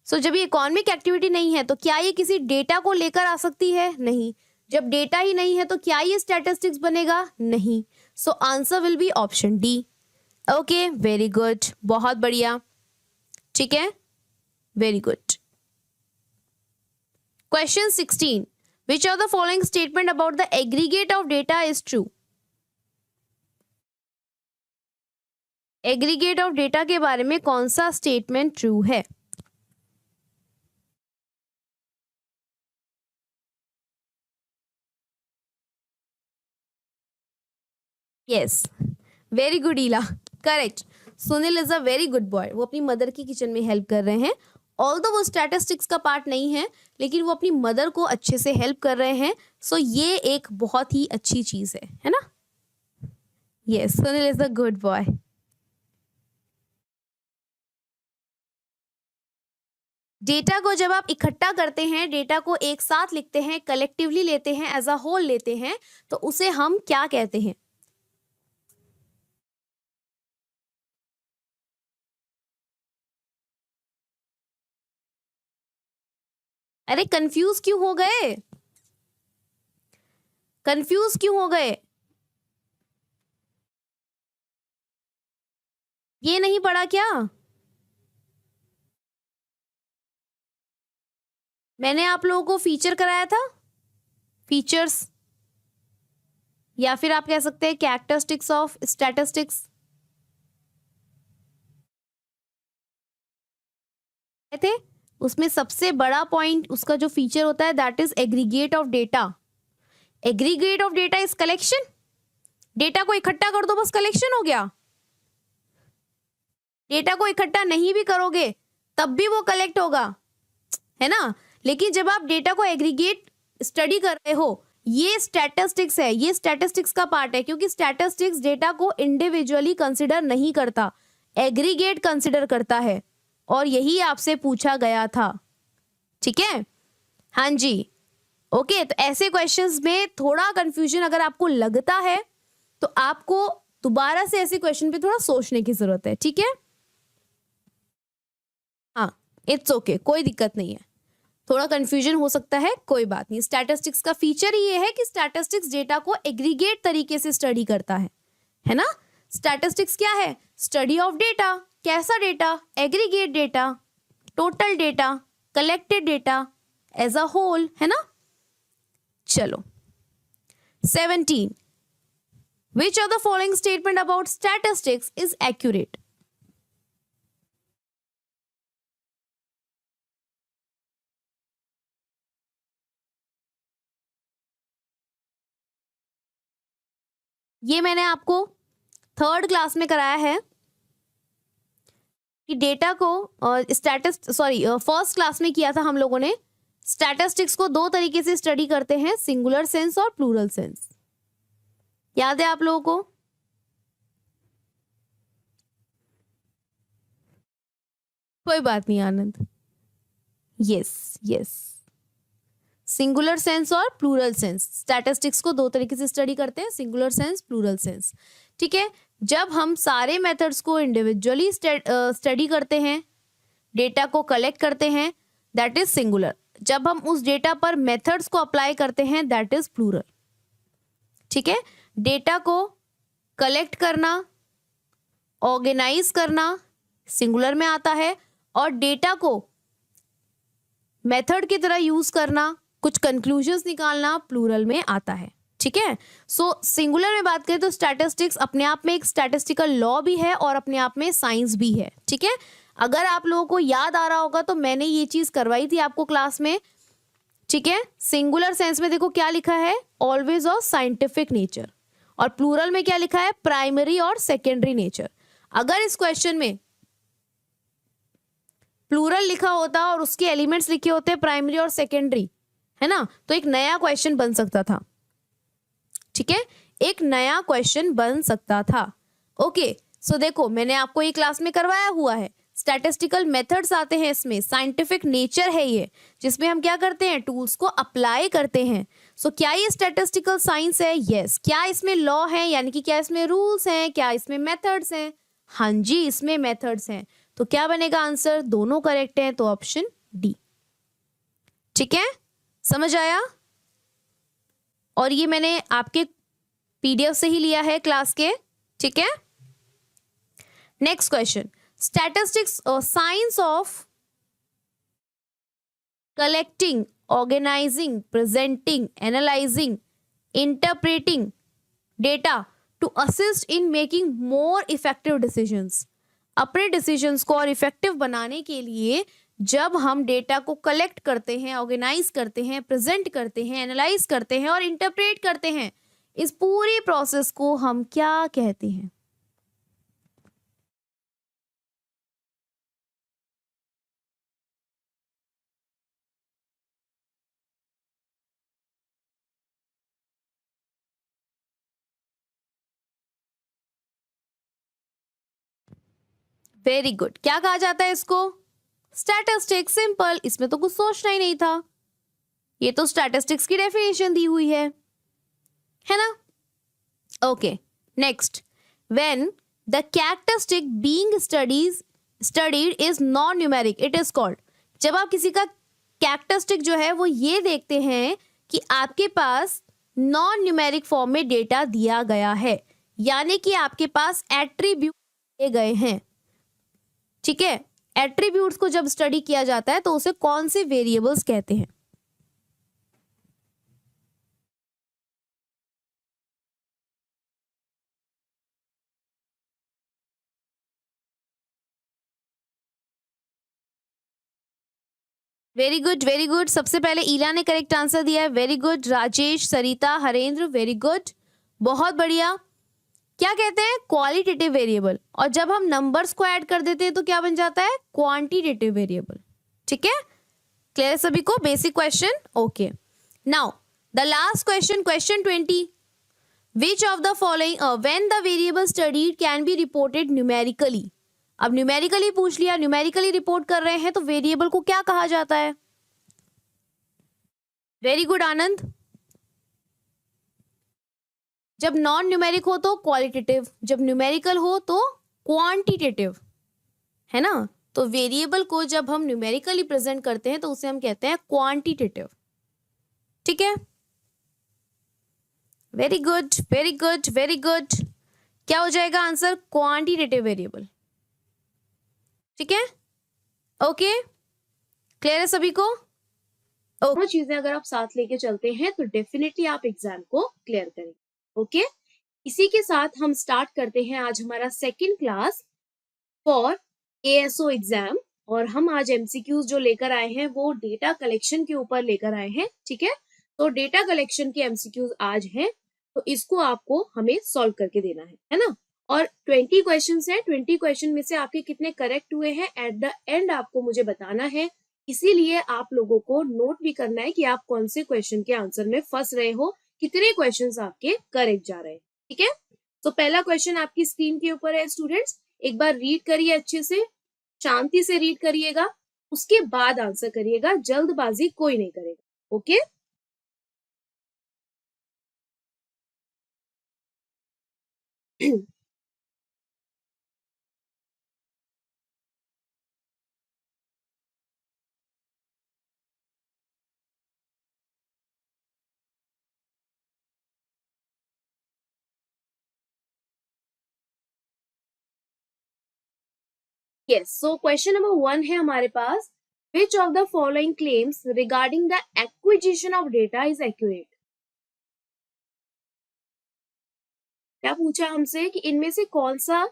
सो जब ये इकोनॉमिक एक्टिविटी नहीं है तो क्या ये किसी डेटा को लेकर आ सकती है? नहीं। जब डेटा ही नहीं है तो क्या ये स्टैटिस्टिक्स बनेगा? नहीं। So answer will be option D. Okay, very good, बहुत बढ़िया, ठीक है, very good. Question 16, which of the following statement about the aggregate of data is true? Aggregate of data के बारे में कौन सा स्टेटमेंट ट्रू है? Yes, very good Ila, correct. Sunil is a very good boy, वो अपनी मदर की किचन में हेल्प कर रहे हैं, ऑल्दो वो स्टैटिस्टिक्स का पार्ट नहीं है, लेकिन वो अपनी मदर को अच्छे से हेल्प कर रहे हैं, सो ये एक बहुत ही अच्छी चीज है ना? Yes, Sunil is a good boy. Data को जब आप इकट्ठा करते हैं, डेटा को एक साथ लिखते हैं, कलेक्टिवली लेते हैं, एज अ होल लेते हैं, तो उसे हम क्या कहते हैं? अरे कंफ्यूज क्यों हो गए? कंफ्यूज क्यों हो गए? ये नहीं पढ़ा क्या? मैंने आप लोगों को फीचर कराया था, फीचर्स, या फिर आप कह सकते हैं कैरेक्टरिस्टिक्स ऑफ स्टैटिस्टिक्स थे। उसमें सबसे बड़ा पॉइंट उसका जो फीचर होता है that is aggregate of data. Aggregate of data is collection. Data को इकट्ठा कर दो बस कलेक्शन हो गया। डेटा को इकट्ठा नहीं भी करोगे तब भी वो कलेक्ट होगा, है ना। लेकिन जब आप डेटा को एग्रीगेट स्टडी कर रहे हो, ये स्टैटिस्टिक्स है, ये स्टैटिस्टिक्स का पार्ट है, क्योंकि स्टैटिस्टिक्स डेटा को इंडिविजुअली कंसिडर नहीं करता, एग्रीगेट कंसिडर करता है, और यही आपसे पूछा गया था। ठीक है, हाँ जी, ओके। तो ऐसे क्वेश्चंस में थोड़ा कंफ्यूजन अगर आपको लगता है तो आपको दोबारा से ऐसे क्वेश्चन पे थोड़ा सोचने की जरूरत है। ठीक है, हाँ, इट्स ओके, कोई दिक्कत नहीं है, थोड़ा कंफ्यूजन हो सकता है, कोई बात नहीं। स्टैटिस्टिक्स का फीचर ही ये है कि स्टैटिस्टिक्स डेटा को एग्रीगेट तरीके से स्टडी करता है ना। स्टैटिस्टिक्स क्या है? Study of data. कैसा data? Aggregate data, total data, collected data, as a whole, है ना। चलो 17, which of the following statement about statistics is accurate? ये मैंने आपको थर्ड क्लास में कराया है कि डेटा को फर्स्ट क्लास में किया था हम लोगों ने। स्टैटिस्टिक्स को दो तरीके से स्टडी करते हैं, सिंगुलर सेंस और प्लूरल सेंस। याद है आप लोगों को? कोई बात नहीं आनंद, यस यस, सिंगुलर सेंस और प्लूरल सेंस। स्टैटिस्टिक्स को दो तरीके से स्टडी करते हैं, सिंगुलर सेंस, प्लूरल सेंस। ठीक है, जब हम सारे मेथड्स को इंडिविजुअली स्टडी करते हैं, डेटा को कलेक्ट करते हैं, दैट इज सिंगुलर। जब हम उस डेटा पर मेथड्स को अप्लाई करते हैं, दैट इज प्लूरल। ठीक है, डेटा को कलेक्ट करना, ऑर्गेनाइज करना सिंगुलर में आता है, और डेटा को मेथड की तरह यूज करना, कुछ कंक्लूजन्स निकालना प्लूरल में आता है। ठीक है, सो सिंगुलर में बात करें तो स्टैटिस्टिक्स अपने आप में एक स्टैटिस्टिकल लॉ भी है और अपने आप में साइंस भी है। ठीक है, अगर आप लोगों को याद आ रहा होगा तो मैंने ये चीज करवाई थी आपको क्लास में। ठीक है, सिंगुलर सेंस में देखो क्या लिखा है, ऑलवेज ऑफ साइंटिफिक नेचर, और प्लूरल में क्या लिखा है, प्राइमरी और सेकेंडरी नेचर। अगर इस क्वेश्चन में प्लूरल लिखा होता और उसके एलिमेंट्स लिखे होते प्राइमरी और सेकेंडरी, है ना, तो एक नया क्वेश्चन बन सकता था। ठीक है, एक नया क्वेश्चन बन सकता था। ओके, सो देखो मैंने आपको ये क्लास में करवाया हुआ है, स्टैटिस्टिकल मेथड्स आते हैं इसमें, साइंटिफिक नेचर है ये, जिसमें हम क्या करते हैं, टूल्स को अप्लाई करते हैं। सो क्या ये स्टैटिस्टिकल साइंस है? यस। क्या इसमें लॉ है, यानी कि क्या इसमें रूल्स हैं? क्या इसमें मेथड्स हैं? हाँ जी, इसमें मेथड्स हैं। तो क्या बनेगा आंसर? दोनों करेक्ट हैं, तो ऑप्शन डी। ठीक है, समझ आया? और ये मैंने आपके पीडीएफ से ही लिया है क्लास के। ठीक है, नेक्स्ट क्वेश्चन, स्टैटिस्टिक्स और science of collecting, organising, presenting, analysing, interpreting data to assist in making more effective decisions. अपने डिसीजंस को और इफेक्टिव बनाने के लिए जब हम डेटा को कलेक्ट करते हैं, ऑर्गेनाइज करते हैं, प्रेजेंट करते हैं, एनालाइज करते हैं और इंटरप्रेट करते हैं, इस पूरी प्रोसेस को हम क्या कहते हैं? वेरी गुड, क्या कहा जाता है इसको? स्टैटिस्टिक्स, सिंपल, इसमें तो कुछ सोचना ही नहीं था, ये तो स्टैटिस्टिक्स की डेफिनेशन दी हुई है ना? Okay, next, when the characteristic being studied is non numeric it is called. जब आप किसी का कैरेक्टरिस्टिक जो है वो ये देखते हैं कि आपके पास नॉन न्यूमेरिक फॉर्म में डेटा दिया गया है, यानी कि आपके पास एट्रीब्यूट दिए गए हैं, ठीक है। एट्रीब्यूट्स को जब स्टडी किया जाता है तो उसे कौन से वेरिएबल्स कहते हैं? Very good, very good. सबसे पहले ईला ने करेक्ट आंसर दिया है, वेरी गुड। राजेश, सरिता, हरेंद्र, वेरी गुड, बहुत बढ़िया। क्या कहते हैं? Qualitative variable. और जब हम नंबर्स को ऐड कर देते हैं तो क्या बन जाता है? क्वांटिटेटिव वेरिएबल, ठीक है। क्लियर सभी को? Basic question, okay. Now the last question, question 20, which of the following when the variable studied can be reported numerically. अब न्यूमेरिकली पूछ लिया, न्यूमेरिकली रिपोर्ट कर रहे हैं तो वेरिएबल को क्या कहा जाता है? वेरी गुड आनंद। जब नॉन न्यूमेरिक हो तो क्वालिटेटिव, जब न्यूमेरिकल हो तो क्वांटिटेटिव, है ना। तो वेरिएबल को जब हम न्यूमेरिकली प्रेजेंट करते हैं तो उसे हम कहते हैं क्वांटिटेटिव, ठीक है। Very good, very good, very good. क्या हो जाएगा आंसर? क्वांटिटेटिव वेरिएबल, ठीक है। ओके, क्लियर है सभी को? दोनों चीजें अगर आप साथ लेके चलते हैं तो डेफिनेटली आप एग्जाम को क्लियर करेंगे, ओके। इसी के साथ हम स्टार्ट करते हैं आज हमारा second class for ASO exam. और हम आज एमसीक्यूज जो लेकर आए हैं वो डेटा कलेक्शन के ऊपर लेकर आए हैं, ठीक है। तो डेटा कलेक्शन के एमसीक्यूज आज हैं, तो इसको आपको हमें सॉल्व करके देना है ना। और 20 क्वेश्चंस हैं, 20 क्वेश्चन में से आपके कितने करेक्ट हुए हैं एट द एंड आपको मुझे बताना है। इसीलिए आप लोगों को नोट भी करना है कि आप कौन से क्वेश्चन के आंसर में फंस रहे हो, कितने क्वेश्चंस आपके करेक्ट जा रहे हैं, ठीक है। तो पहला क्वेश्चन आपकी स्क्रीन के ऊपर है स्टूडेंट्स, एक बार रीड करिए, अच्छे से शांति से रीड करिएगा, उसके बाद आंसर करिएगा, जल्दबाजी कोई नहीं करेगा, okay. Yes, so question number 1 है हमारे पास, which of the following claims regarding the acquisition of data is accurate. क्या पूछा हमसे कि इनमें से कौन सा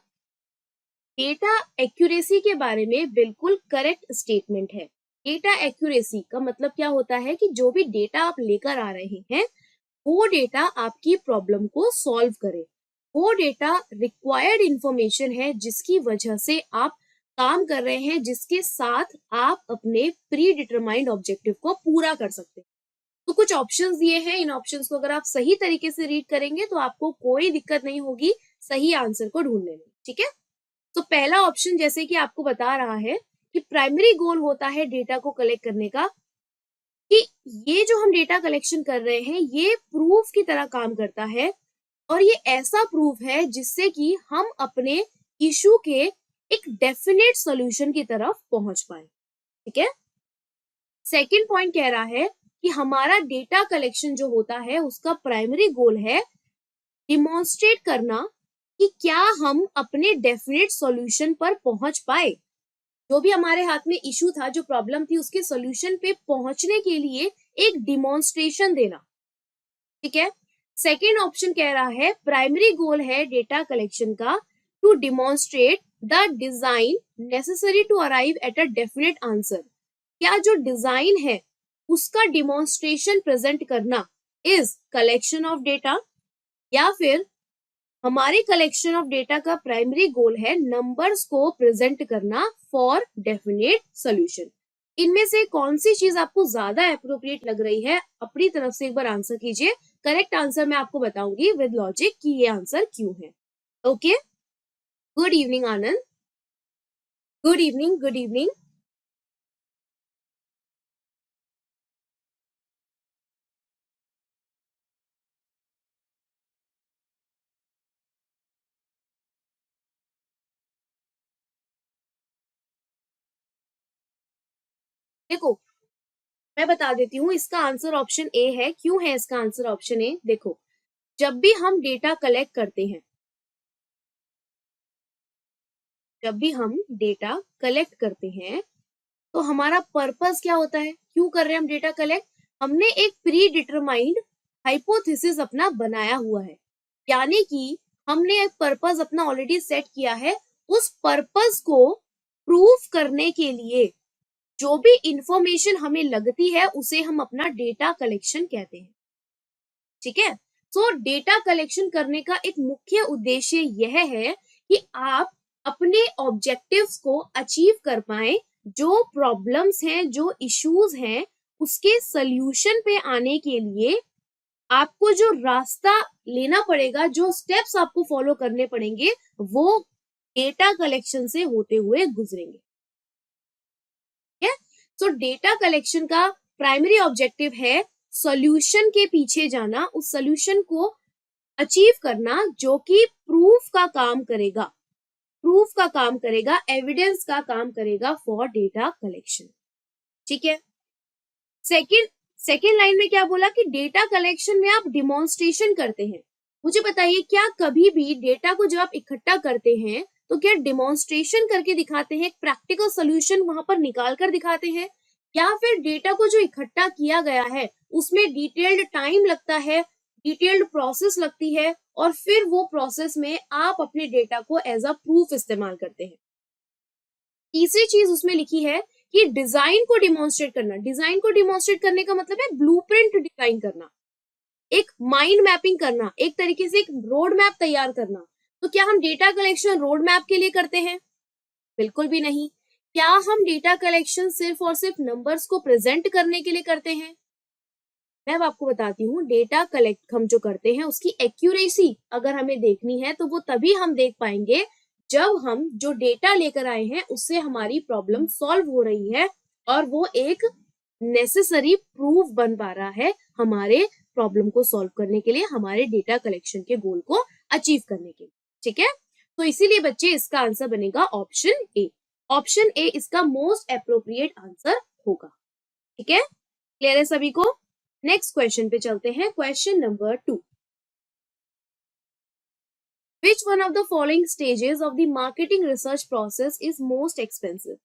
डेटा एक्यूरेसी के बारे में बिल्कुल करेक्ट स्टेटमेंट है। डेटा एक्यूरेसी का मतलब क्या होता है कि जो भी डेटा आप लेकर आ रहे हैं वो डेटा आपकी प्रॉब्लम को सॉल्व करे, वो डेटा रिक्वायर्ड इंफॉर्मेशन है जिसकी वजह से आप काम कर रहे हैं, जिसके साथ आप अपने प्री डिटरमाइंड ऑब्जेक्टिव को पूरा कर सकते हैं। तो कुछ ऑप्शंस दिए हैं, इन ऑप्शंस को अगर आप सही तरीके से रीड करेंगे तो आपको कोई दिक्कत नहीं होगी सही आंसर को ढूंढने में, ठीक है। तो पहला ऑप्शन जैसे कि आपको बता रहा है कि प्राइमरी गोल होता है डेटा को कलेक्ट करने का, कि ये जो हम डेटा कलेक्शन कर रहे हैं ये प्रूफ की तरह काम करता है, और ये ऐसा प्रूफ है जिससे कि हम अपने इशू के एक डेफिनेट सॉल्यूशन की तरफ पहुंच पाए, ठीक है। सेकंड पॉइंट कह रहा है कि हमारा डेटा कलेक्शन जो होता है उसका प्राइमरी गोल है डिमॉन्स्ट्रेट करना कि क्या हम अपने डेफिनेट सॉल्यूशन पर पहुंच पाए, जो भी हमारे हाथ में इशू था, जो प्रॉब्लम थी, उसके सॉल्यूशन पे पहुंचने के लिए एक डिमॉन्स्ट्रेशन देना, ठीक है। सेकेंड ऑप्शन कह रहा है प्राइमरी गोल है डेटा कलेक्शन का to demonstrate the design necessary to arrive at a definite answer. क्या जो डिजाइन है उसका डिमॉन्स्ट्रेशन प्रेजेंट करना इज कलेक्शन ऑफ डेटा, या फिर हमारे कलेक्शन ऑफ डेटा का प्राइमरी गोल है नंबर्स को प्रेजेंट करना फॉर डेफिनेट सॉल्यूशन। इनमें से कौन सी चीज आपको ज्यादा अप्रोप्रिएट लग रही है, अपनी तरफ से एक बार आंसर कीजिए। करेक्ट आंसर मैं आपको बताऊंगी विद लॉजिक कि ये आंसर क्यों है, ओके। गुड इवनिंग आनंद, गुड इवनिंग, गुड इवनिंग। देखो मैं बता देती हूँ, इसका आंसर ऑप्शन ए है। क्यों है इसका आंसर ऑप्शन ए? देखो, जब भी हम डेटा कलेक्ट करते हैं, जब भी हम डेटा कलेक्ट करते हैं, तो हमारा पर्पस क्या होता है? क्यों कर रहे हैं हम डेटा कलेक्ट? हमने एक प्री डिटरमाइंड हाइपोथेसिस अपना बनाया हुआ है, यानी कि हमने एक पर्पस अपना ऑलरेडी सेट किया है। उस पर्पस को प्रूफ करने के लिए जो भी इंफॉर्मेशन हमें लगती है उसे हम अपना डेटा कलेक्शन कहते हैं। ठीक है, सो डेटा कलेक्शन करने का एक मुख्य उद्देश्य यह है कि आप अपने ऑब्जेक्टिव्स को अचीव कर पाए, जो प्रॉब्लम्स हैं, जो इश्यूज हैं, उसके सल्यूशन पे आने के लिए आपको जो रास्ता लेना पड़ेगा, जो स्टेप्स आपको फॉलो करने पड़ेंगे, वो डेटा कलेक्शन से होते हुए गुजरेंगे। ठीक है, सो डेटा कलेक्शन का प्राइमरी ऑब्जेक्टिव है सॉल्यूशन के पीछे जाना, उस सॉल्यूशन को अचीव करना जो कि प्रूफ का काम करेगा, प्रूफ का काम करेगा, एविडेंस का काम करेगा फॉर डेटा कलेक्शन। ठीक है, सेकेंड लाइन में क्या बोला कि डेटा कलेक्शन में आप डिमॉन्स्ट्रेशन करते हैं। मुझे बताइए, क्या कभी भी डेटा को जब आप इकट्ठा करते हैं तो क्या डिमॉन्स्ट्रेशन करके दिखाते हैं, एक प्रैक्टिकल सोल्यूशन वहां पर निकाल कर दिखाते हैं, या फिर डेटा को जो इकट्ठा किया गया है उसमें डिटेल्ड टाइम लगता है, डिटेल्ड प्रोसेस लगती है, और फिर वो प्रोसेस में आप अपने डेटा को एज अ प्रूफ इस्तेमाल करते हैं। तीसरी चीज उसमें लिखी है कि डिजाइन को डिमॉन्स्ट्रेट करना। डिजाइन को डिमॉन्स्ट्रेट करने का मतलब है ब्लूप्रिंट डिजाइन करना, एक माइंड मैपिंग करना, एक तरीके से एक रोड मैप तैयार करना। तो क्या हम डेटा कलेक्शन रोड मैप के लिए करते हैं? बिल्कुल भी नहीं। क्या हम डेटा कलेक्शन सिर्फ और सिर्फ नंबर्स को प्रेजेंट करने के लिए करते हैं? मैं अब आपको बताती हूँ, डेटा कलेक्ट हम जो करते हैं उसकी एक्यूरेसी अगर हमें देखनी है तो वो तभी हम देख पाएंगे जब हम जो डेटा लेकर आए हैं उससे हमारी प्रॉब्लम सॉल्व हो रही है और वो एक नेसेसरी प्रूफ बन पा रहा है हमारे प्रॉब्लम को सॉल्व करने के लिए, हमारे डेटा कलेक्शन के गोल को अचीव करने के लिए। ठीक है, तो इसीलिए बच्चे इसका आंसर बनेगा ऑप्शन ए। ऑप्शन ए इसका मोस्ट अप्रोप्रिएट आंसर होगा। ठीक है, क्लियर है सभी को? नेक्स्ट क्वेश्चन पे चलते हैं, question number 2। Which one of the following stages of the marketing research process is most expensive?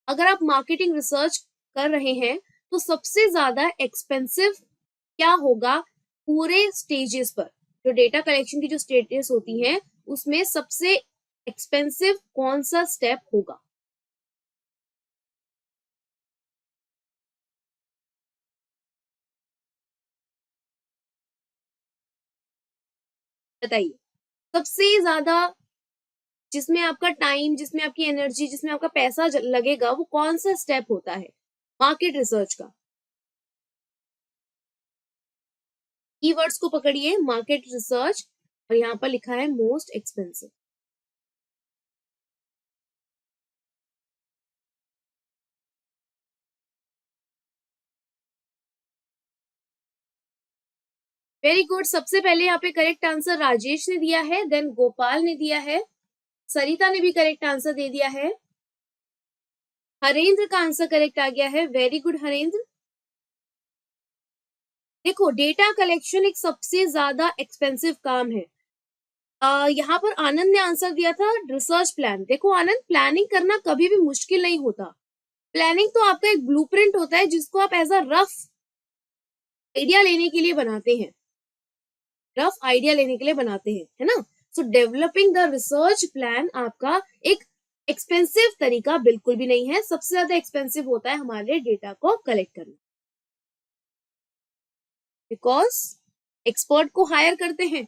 अगर आप मार्केटिंग रिसर्च कर रहे हैं तो सबसे ज्यादा एक्सपेंसिव क्या होगा पूरे स्टेजेस पर? जो डेटा कलेक्शन की जो स्टेजेस होती हैं उसमें सबसे एक्सपेंसिव कौन सा स्टेप होगा? बताइए, सबसे ज्यादा जिसमें आपका टाइम, जिसमें आपकी एनर्जी, जिसमें आपका पैसा लगेगा, वो कौन सा स्टेप होता है मार्केट रिसर्च का? कीवर्ड्स को पकड़िए, मार्केट रिसर्च, और यहाँ पर लिखा है मोस्ट एक्सपेंसिव। वेरी गुड, सबसे पहले यहाँ पे करेक्ट आंसर राजेश ने दिया है, देन गोपाल ने दिया है, सरिता ने भी करेक्ट आंसर दे दिया है, हरेंद्र का आंसर करेक्ट आ गया है। Very good Harendra. देखो, डेटा कलेक्शन एक सबसे ज्यादा एक्सपेंसिव काम है। यहाँ पर आनंद ने आंसर दिया था रिसर्च प्लान। देखो आनंद, प्लानिंग करना कभी भी मुश्किल नहीं होता। प्लानिंग तो आपका एक ब्लूप्रिंट होता है जिसको आप एज अ रफ आइडिया लेने के लिए बनाते हैं, रफ आइडिया लेने के लिए बनाते हैं, है ना? सो डेवलपिंग द रिसर्च प्लान आपका एक एक्सपेंसिव तरीका बिल्कुल भी नहीं है। सबसे ज्यादा एक्सपेंसिव होता है हमारे डेटा को कलेक्ट करना, बिकॉज एक्सपर्ट को हायर करते हैं।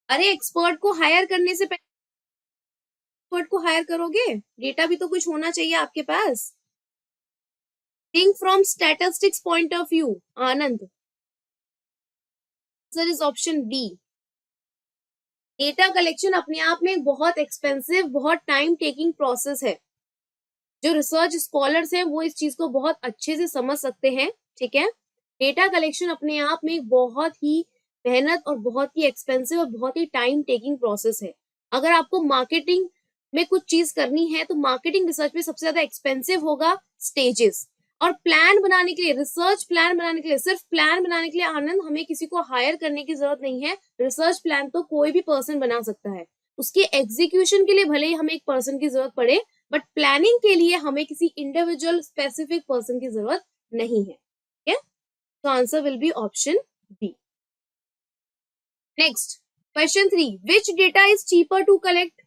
अरे एक्सपर्ट को हायर करने से पहले एक्सपर्ट को हायर करोगे, डेटा भी तो कुछ होना चाहिए आपके पास। Think from statistics point of view. Anand, answer is option B. Data collection अपने आप में बहुत एक्सपेंसिव, बहुत टाइम टेकिंग प्रोसेस है। जो रिसर्च स्कॉलर्स हैं वो इस चीज को बहुत अच्छे से समझ सकते हैं। ठीक है, डेटा कलेक्शन अपने आप में बहुत ही मेहनत और बहुत ही एक्सपेंसिव और बहुत ही टाइम टेकिंग प्रोसेस है। अगर आपको मार्केटिंग में कुछ चीज करनी है तो मार्केटिंग रिसर्च में सबसे ज्यादा एक्सपेंसिव होगा स्टेजेस। और प्लान बनाने के लिए, रिसर्च प्लान बनाने के लिए, सिर्फ प्लान बनाने के लिए आनंद हमें किसी को हायर करने की जरूरत नहीं है। रिसर्च प्लान तो कोई भी पर्सन बना सकता है। उसके एग्जीक्यूशन के लिए भले ही हमें एक पर्सन की जरूरत पड़े, बट प्लानिंग के लिए हमें किसी इंडिविजुअल स्पेसिफिक पर्सन की जरूरत नहीं है। ठीक है, तो answer will be option B. Next question 3, which data is cheaper to collect?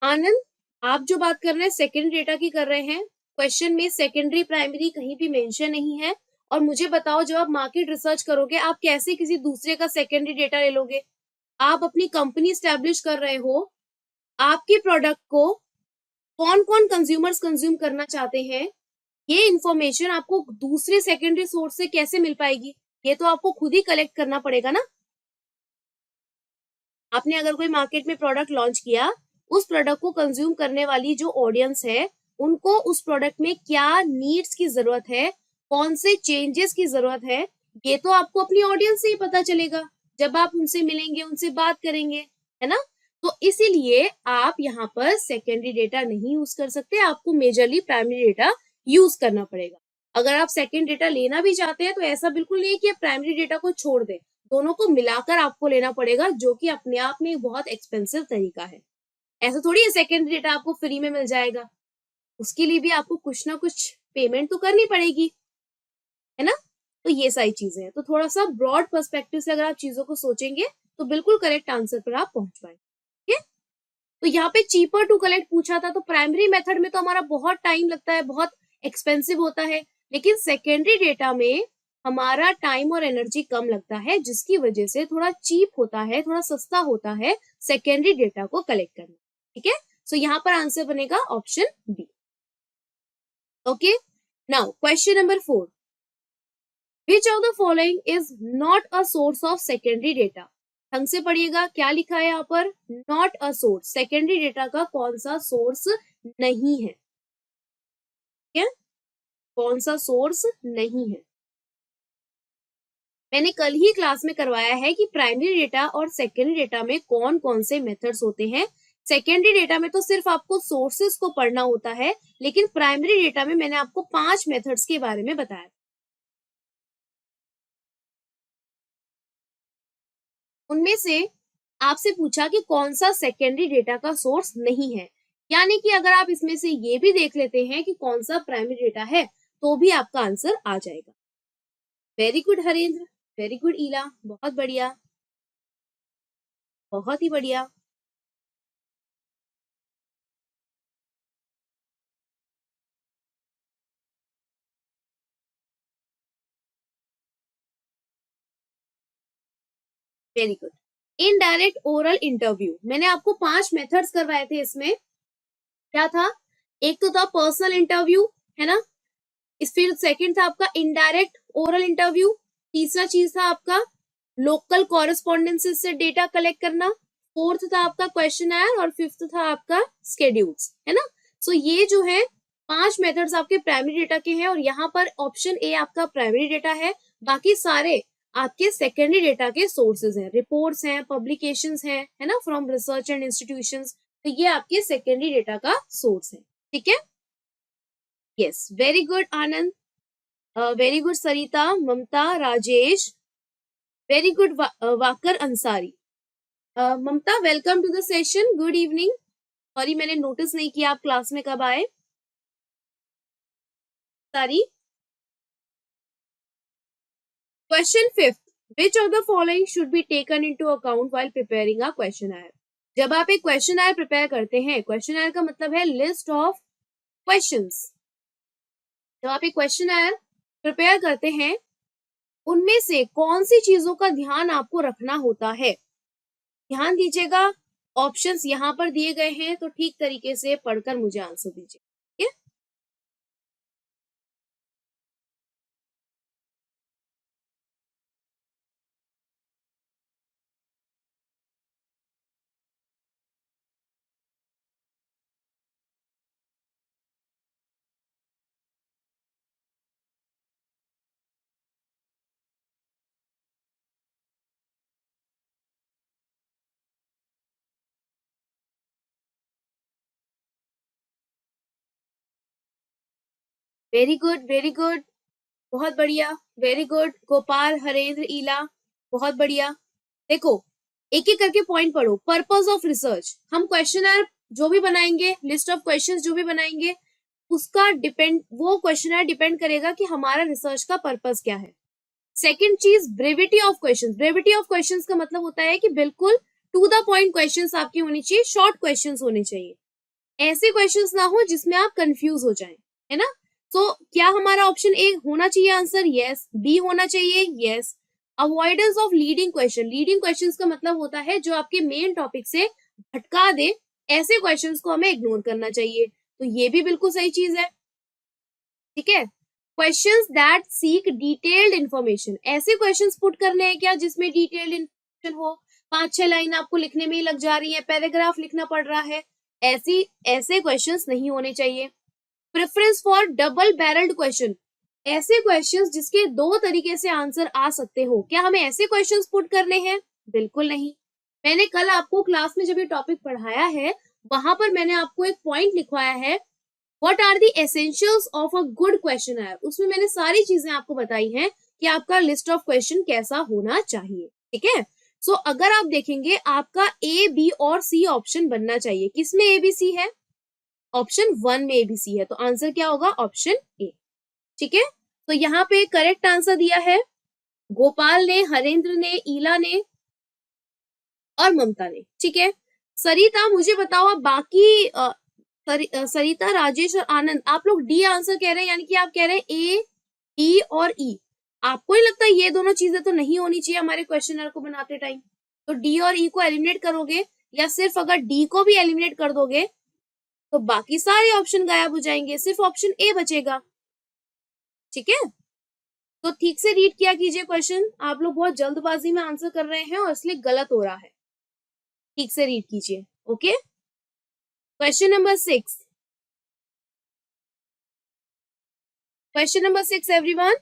Anand, आप जो बात कर रहे हैं सेकेंडरी डेटा की कर रहे हैं। क्वेश्चन में सेकेंडरी प्राइमरी कहीं भी मेंशन नहीं है। और मुझे बताओ, जब आप मार्केट रिसर्च करोगे, आप कैसे किसी दूसरे का सेकेंडरी डेटा ले लोगे? आप अपनी कंपनी स्टैब्लिश कर रहे हो, आपके प्रोडक्ट को कौन कौन कंज्यूमर्स कंज्यूम करना चाहते हैं, ये इंफॉर्मेशन आपको दूसरे सेकेंडरी सोर्स से कैसे मिल पाएगी? ये तो आपको खुद ही कलेक्ट करना पड़ेगा ना। आपने अगर कोई मार्केट में प्रोडक्ट लॉन्च किया, उस प्रोडक्ट को कंज्यूम करने वाली जो ऑडियंस है, उनको उस प्रोडक्ट में क्या नीड्स की जरूरत है, कौन से चेंजेस की जरूरत है, ये तो आपको अपनी ऑडियंस से ही पता चलेगा जब आप उनसे मिलेंगे, उनसे बात करेंगे, है ना। तो इसीलिए आप यहाँ पर सेकेंडरी डेटा नहीं यूज कर सकते, आपको मेजरली प्राइमरी डेटा यूज करना पड़ेगा। अगर आप सेकेंड डेटा लेना भी चाहते हैं तो ऐसा बिल्कुल नहीं है कि आप प्राइमरी डेटा को छोड़ दें, दोनों को मिलाकर आपको लेना पड़ेगा, जो कि अपने आप में एक बहुत एक्सपेंसिव तरीका है। ऐसा थोड़ी है सेकेंडरी डेटा आपको फ्री में मिल जाएगा, उसके लिए भी आपको कुछ ना कुछ पेमेंट तो करनी पड़ेगी, है ना। तो ये सारी चीजें हैं, तो थोड़ा सा ब्रॉड पर्सपेक्टिव से अगर आप चीजों को सोचेंगे तो बिल्कुल करेक्ट आंसर पर आप पहुंच पाएंगे। ठीक है, तो यहाँ पे चीपर टू कलेक्ट पूछा था, तो प्राइमरी मेथड में तो हमारा बहुत टाइम लगता है, बहुत एक्सपेंसिव होता है, लेकिन सेकेंडरी डेटा में हमारा टाइम और एनर्जी कम लगता है, जिसकी वजह से थोड़ा चीप होता है, थोड़ा सस्ता होता है सेकेंडरी डेटा को कलेक्ट करना। ठीक है, सो यहाँ पर आंसर बनेगा option B. Okay, now question number 4, which of the following is not a source of secondary data? ढंग से पढ़िएगा, क्या लिखा है यहाँ पर, not a source, secondary data का कौन सा सोर्स नहीं है। ठीक है, कौन सा सोर्स नहीं है। मैंने कल ही क्लास में करवाया है कि प्राइमरी डेटा और सेकेंडरी डेटा में कौन कौन से मेथड्स होते हैं। सेकेंडरी डेटा में तो सिर्फ आपको सोर्सेस को पढ़ना होता है, लेकिन प्राइमरी डेटा में मैंने आपको 5 मेथड्स के बारे में बताया। उनमें से आपसे पूछा कि कौन सा सेकेंडरी डेटा का सोर्स नहीं है, यानी कि अगर आप इसमें से ये भी देख लेते हैं कि कौन सा प्राइमरी डेटा है, तो भी आपका आंसर आ जाएगा। Very good Harendra, very good Ila, बहुत बढ़िया, बहुत ही बढ़िया। Very good. Indirect oral interview, मैंने आपको 5 मेथड्स करवाए थे। इसमें क्या था, एक तो था पर्सनल इंटरव्यू, है ना, इस फिर सेकंड था आपका इनडायरेक्ट ओरल इंटरव्यू, तीसरा चीज था आपका लोकल कॉरेस्पॉन्डेंसेस से डेटा कलेक्ट करना, फोर्थ था आपका क्वेश्चन आयर, और फिफ्थ था आपका स्केड्यूल्स, है ना। सो ये जो है 5 मेथड्स आपके प्राइमरी डेटा के हैं, और यहाँ पर ऑप्शन ए आपका प्राइमरी डेटा है, बाकी सारे आपके सेकेंडरी डेटा के सोर्सेज हैं, रिपोर्ट्स हैं, पब्लिकेशंस हैं, है ना, फ्रॉम रिसर्च एंड इंस्टीट्यूशंस। तो ये आपके सेकेंडरी डेटा का सोर्स है। ठीक है, yes, very good Anand, very good Sarita, Mamta, Rajesh, very good Waqar Ansari. Mamta, welcome to the session, good evening. Sorry, मैंने नोटिस नहीं किया आप क्लास में कब आए। Sorry, question 5, which of the following should be taken into account while preparing a questionnaire? जब आप एक क्वेश्चन आयर प्रिपेयर करते हैं, क्वेश्चन आयर का मतलब है लिस्ट ऑफ क्वेश्चंस। जब आप एक क्वेश्चन आयर प्रिपेयर करते हैं, उनमें से कौन सी चीजों का ध्यान आपको रखना होता है? ध्यान दीजिएगा, ऑप्शंस यहाँ पर दिए गए हैं, तो ठीक तरीके से पढ़कर मुझे आंसर दीजिए। ठीक है, वेरी गुड, वेरी गुड, बहुत बढ़िया, वेरी गुड। गोपाल, हरेंद्र, ईला, बहुत बढ़िया। देखो, एक एक करके पॉइंट पढ़ो। पर्पस ऑफ रिसर्च, हम क्वेश्चनर जो भी बनाएंगे, लिस्ट ऑफ क्वेश्चंस जो भी बनाएंगे, उसका डिपेंड, वो क्वेश्चनर डिपेंड करेगा कि हमारा रिसर्च का पर्पस क्या है। सेकंड चीज, brevity of questions. Brevity of questions का मतलब होता है कि बिल्कुल टू द पॉइंट क्वेश्चंस आपकी होनी चाहिए, शॉर्ट क्वेश्चंस होने चाहिए, ऐसे क्वेश्चंस ना हो जिसमें आप कंफ्यूज हो जाएं, है ना। तो क्या हमारा ऑप्शन ए होना चाहिए आंसर? यस। बी होना चाहिए? Yes. Avoidance of leading question. Leading questions का मतलब होता है जो आपके मेन टॉपिक से भटका दे, ऐसे क्वेश्चंस को हमें इग्नोर करना चाहिए। तो ये भी बिल्कुल सही चीज है, ठीक है। Questions that seek detailed information, ऐसे क्वेश्चंस पुट करने हैं क्या जिसमें डिटेल्ड इन्फॉर्मेशन हो, 5-6 लाइन आपको लिखने में ही लग जा रही है, पैराग्राफ लिखना पड़ रहा है, ऐसे क्वेश्चंस नहीं होने चाहिए। Preference for double barrelled question, ऐसे क्वेश्चंस जिसके दो तरीके से आंसर आ सकते हो, क्या हमें ऐसे क्वेश्चंस पुट करने हैं? बिल्कुल नहीं। मैंने कल आपको क्लास में जब ये टॉपिक पढ़ाया है, वहां पर मैंने आपको एक पॉइंट लिखवाया है, what are the essentials of a good questionnaire. उसमें मैंने सारी चीजें आपको बताई हैं कि आपका लिस्ट ऑफ क्वेश्चन कैसा होना चाहिए, ठीक है। सो अगर आप देखेंगे, आपका ए, बी और सी ऑप्शन बनना चाहिए। किसमें ए बी सी है? ऑप्शन 1 में एबीसी है, तो आंसर क्या होगा? ऑप्शन ए, ठीक है। तो यहाँ पे करेक्ट आंसर दिया है गोपाल ने, हरेंद्र ने, ईला ने और ममता ने, ठीक है। सरिता, मुझे बताओ आप बाकी सरिता, राजेश और आनंद, आप लोग डी आंसर कह रहे हैं, यानी कि आप कह रहे हैं ए, ई और ई। आपको ही लगता है ये दोनों चीजें तो नहीं होनी चाहिए हमारे क्वेश्चनर को बनाते टाइम? तो डी और ई को एलिमिनेट करोगे, या सिर्फ अगर डी को भी एलिमिनेट कर दोगे तो बाकी सारे ऑप्शन गायब हो जाएंगे, सिर्फ ऑप्शन ए बचेगा, ठीक है। तो ठीक से रीड किया कीजिए क्वेश्चन, आप लोग बहुत जल्दबाजी में आंसर कर रहे हैं और इसलिए गलत हो रहा है। ठीक से रीड कीजिए, okay. Question number 6, question number 6 everyone.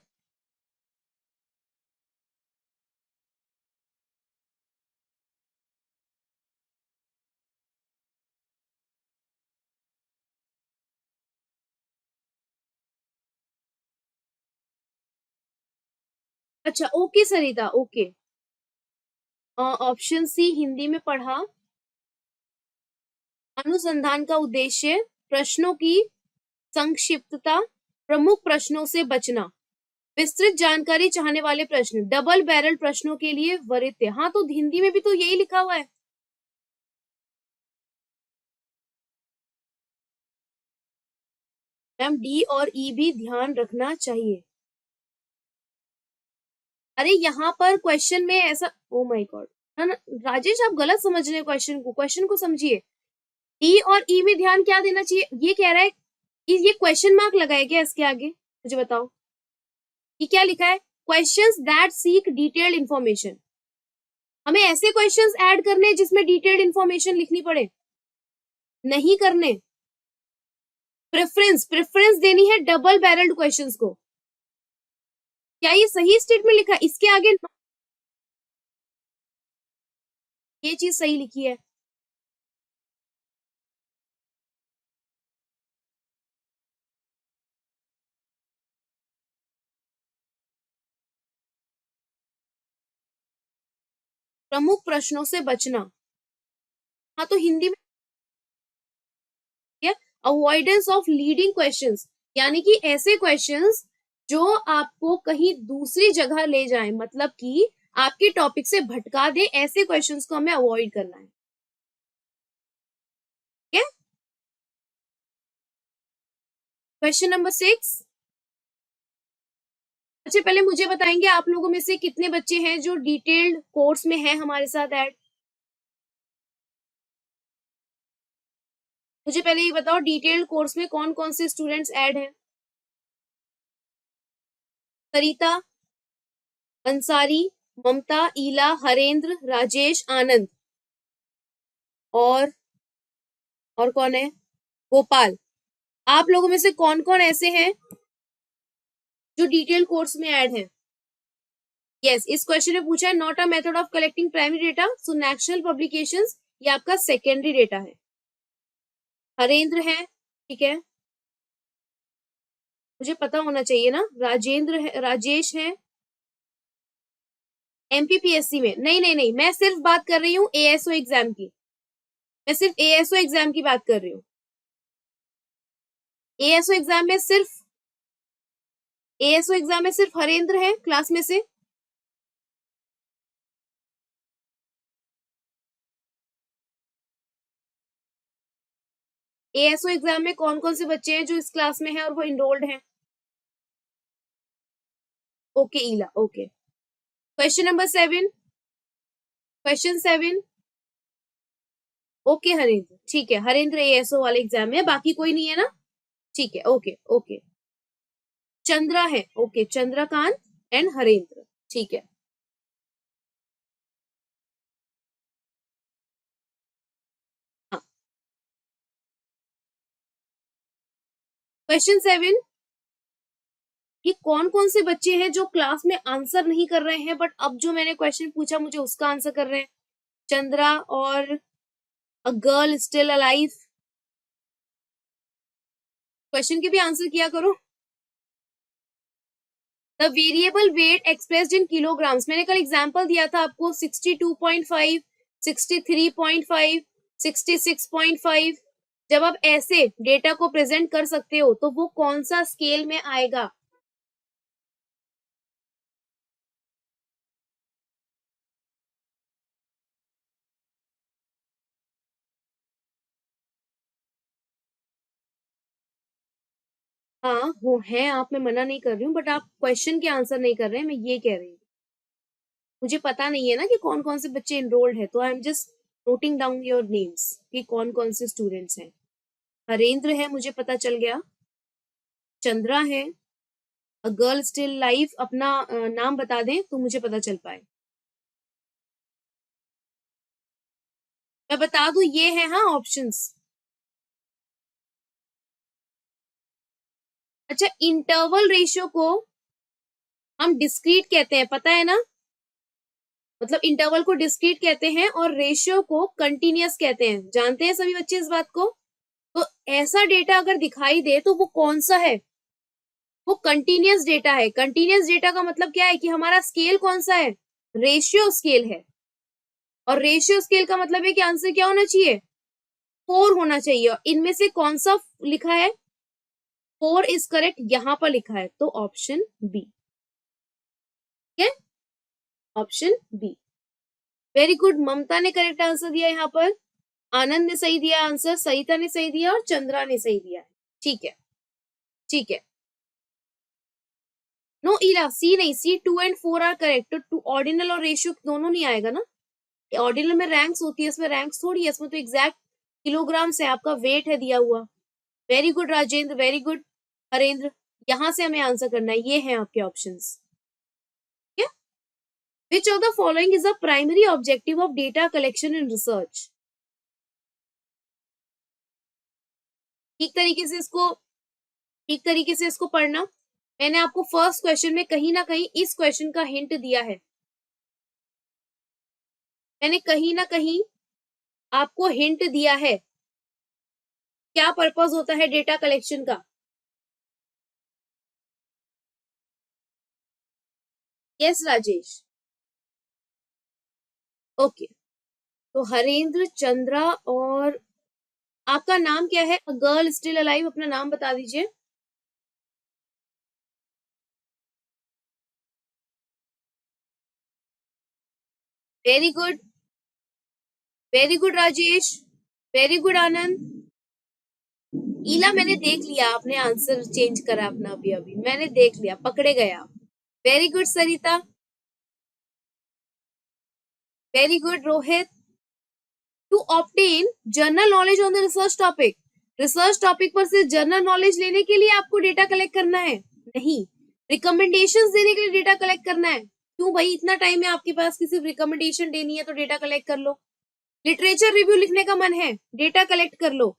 अच्छा, ओके सरिता, ओके। ऑप्शन सी हिंदी में पढ़ा। अनुसंधान का उद्देश्य, प्रश्नों की संक्षिप्तता, प्रमुख प्रश्नों से बचना, विस्तृत जानकारी चाहने वाले प्रश्न, डबल बैरल प्रश्नों के लिए वरीयता। हाँ, तो हिंदी में भी तो यही लिखा हुआ है। मैम, डी और ई भी ध्यान रखना चाहिए। अरे यहाँ पर क्वेश्चन में ऐसा, ओ माय गॉड, है ना राजेश, आप गलत समझ रहे हैं क्वेश्चन को, क्वेश्चन को समझिए। डी और ई में ध्यान क्या देना चाहिए? ये कह रहा है कि ये क्वेश्चन मार्क लगाया गया इसके आगे, मुझे बताओ ये क्या लिखा है? Questions that seek detailed information. हमें ऐसे क्वेश्चंस ऐड करने हैं जिसमें डिटेल्ड इंफॉर्मेशन लिखनी पड़े? नहीं करने। प्रेफरेंस, प्रेफरेंस देनी है डबल बैरल्ड क्वेश्चंस को। क्या ये सही स्टेटमेंट लिखा है? इसके आगे ये चीज सही लिखी है। प्रमुख प्रश्नों से बचना, हाँ तो हिंदी में अवॉइडेंस ऑफ लीडिंग क्वेश्चंस, यानी कि ऐसे क्वेश्चंस जो आपको कहीं दूसरी जगह ले जाएं, मतलब कि आपके टॉपिक से भटका दे, ऐसे क्वेश्चंस को हमें अवॉइड करना है, ठीक है। Question number 6। अच्छा, पहले मुझे बताएंगे आप लोगों में से कितने बच्चे हैं जो डिटेल्ड कोर्स में हैं हमारे साथ ऐड? मुझे पहले ये बताओ, डिटेल्ड कोर्स में कौन कौन से स्टूडेंट्स ऐड हैं? सरिता, अंसारी, ममता, ईला, हरेंद्र, राजेश, आनंद, और कौन है? गोपाल। आप लोगों में से कौन कौन ऐसे हैं जो डिटेल कोर्स में ऐड हैं? यस, इस क्वेश्चन में पूछा है not a method of collecting primary data, so national publications ये आपका सेकेंडरी डेटा है। हरेंद्र है, ठीक है। मुझे पता होना चाहिए ना। राजेंद्र है, राजेश है एमपीपीएससी में। नहीं नहीं नहीं, मैं सिर्फ बात कर रही हूँ एएसओ एग्जाम की। मैं सिर्फ एएसओ एग्जाम की बात कर रही हूँ। एएसओ एग्जाम में सिर्फ एएसओ एग्जाम में सिर्फ हरेंद्र है क्लास में से। एएसओ एग्जाम में कौन कौन से बच्चे हैं जो इस क्लास में हैं और वो इनरोल्ड हैं? Okay Ila, okay. Question number 7, question 7। Okay Harendra, ठीक है, हरेंद्र एएसओ वाले एग्जाम में है, बाकी कोई नहीं है ना? ठीक है, ओके ओके। चंद्रा है, ओके, चंद्रकांत एंड हरेंद्र, ठीक है। हाँ, क्वेश्चन 7। ये कौन कौन से बच्चे हैं जो क्लास में आंसर नहीं कर रहे हैं, बट अब जो मैंने क्वेश्चन पूछा मुझे उसका आंसर कर रहे हैं? चंद्रा और a girl still alive. Question के भी आंसर किया करो। The variable weight expressed in kilograms, मैंने कल एग्जांपल दिया था आपको, 62.5, 63.5, 66.5। जब आप ऐसे डेटा को प्रेजेंट कर सकते हो तो वो कौन सा स्केल में आएगा? हाँ वो है, आप, मैं मना नहीं कर रही हूँ, बट आप क्वेश्चन के आंसर नहीं कर रहे हैं, मैं ये कह रही हूँ। मुझे पता नहीं है ना कि कौन कौन से बच्चे इनरोल्ड है, तो I am just noting down your names कि कौन कौन से स्टूडेंट्स हैं। हरेंद्र है, मुझे पता चल गया। चंद्रा है। अ गर्ल स्टिल लाइफ, अपना नाम बता दें तो मुझे पता चल पाए। मैं बता दूं, ये है हाँ ऑप्शंस। अच्छा, इंटरवल रेशियो को हम डिस्क्रीट कहते हैं, पता है ना? मतलब इंटरवल को डिस्क्रीट कहते हैं और रेशियो को कंटिन्यूअस कहते हैं, जानते हैं सभी बच्चे इस बात को? तो ऐसा डेटा अगर दिखाई दे तो वो कौन सा है? वो कंटिन्यूअस डेटा है। कंटिन्यूअस डेटा का मतलब क्या है कि हमारा स्केल कौन सा है? रेशियो स्केल है। और रेशियो स्केल का मतलब है कि आंसर क्या होना चाहिए? 4 होना चाहिए। और इनमें से कौन सा लिखा है? 4 इज करेक्ट, यहां पर लिखा है, तो ऑप्शन बी। ठीक है, option B. Very good, Mamta ने करेक्ट आंसर दिया यहाँ पर, आनंद ने सही दिया आंसर, सरिता ने सही दिया और चंद्रा ने सही दिया। ठीक है, ठीक है। नो इरा, सी नहीं, सी 2 एंड 4 आर करेक्ट। तो ऑर्डिनल और रेशियो दोनों नहीं आएगा ना? ऑर्डिनल में रैंक्स होती है, इसमें रैंक्स थोड़ी है, इसमें तो एग्जैक्ट किलोग्राम से आपका वेट है दिया हुआ। Very good Rajendra, very good Harendra. यहां से हमें आंसर करना है, ये हैं आपके ऑप्शंस। ठीक है। विच of the following is the primary objective of data collection in research? ठीक तरीके से इसको ठीक तरीके से इसको पढ़ना। मैंने आपको फर्स्ट क्वेश्चन में कहीं ना कहीं इस क्वेश्चन का हिंट दिया है। मैंने कहीं ना कहीं आपको हिंट दिया है, क्या पर्पस होता है डेटा कलेक्शन का। Yes Rajesh, okay. तो हरेंद्र, चंद्रा और आपका नाम क्या है? अ गर्ल स्टिल अलाइव, अपना नाम बता दीजिए। Very good, very good Rajesh, very good Anand. Ila, मैंने देख लिया आपने आंसर चेंज करा अपना, अभी अभी मैंने देख लिया, पकड़े गए आप। Very good Sarita, very good Rohit. To obtain general knowledge on the research topic, research topic पर से जनरल नॉलेज लेने के लिए आपको डेटा कलेक्ट करना है? नहीं, रिकमेंडेशंस देने के लिए डेटा कलेक्ट करना है। क्यों भाई, इतना टाइम है आपके पास कि सिर्फ रिकमेंडेशन देनी है तो डेटा कलेक्ट कर लो? लिटरेचर रिव्यू लिखने का मन है, डेटा कलेक्ट कर लो।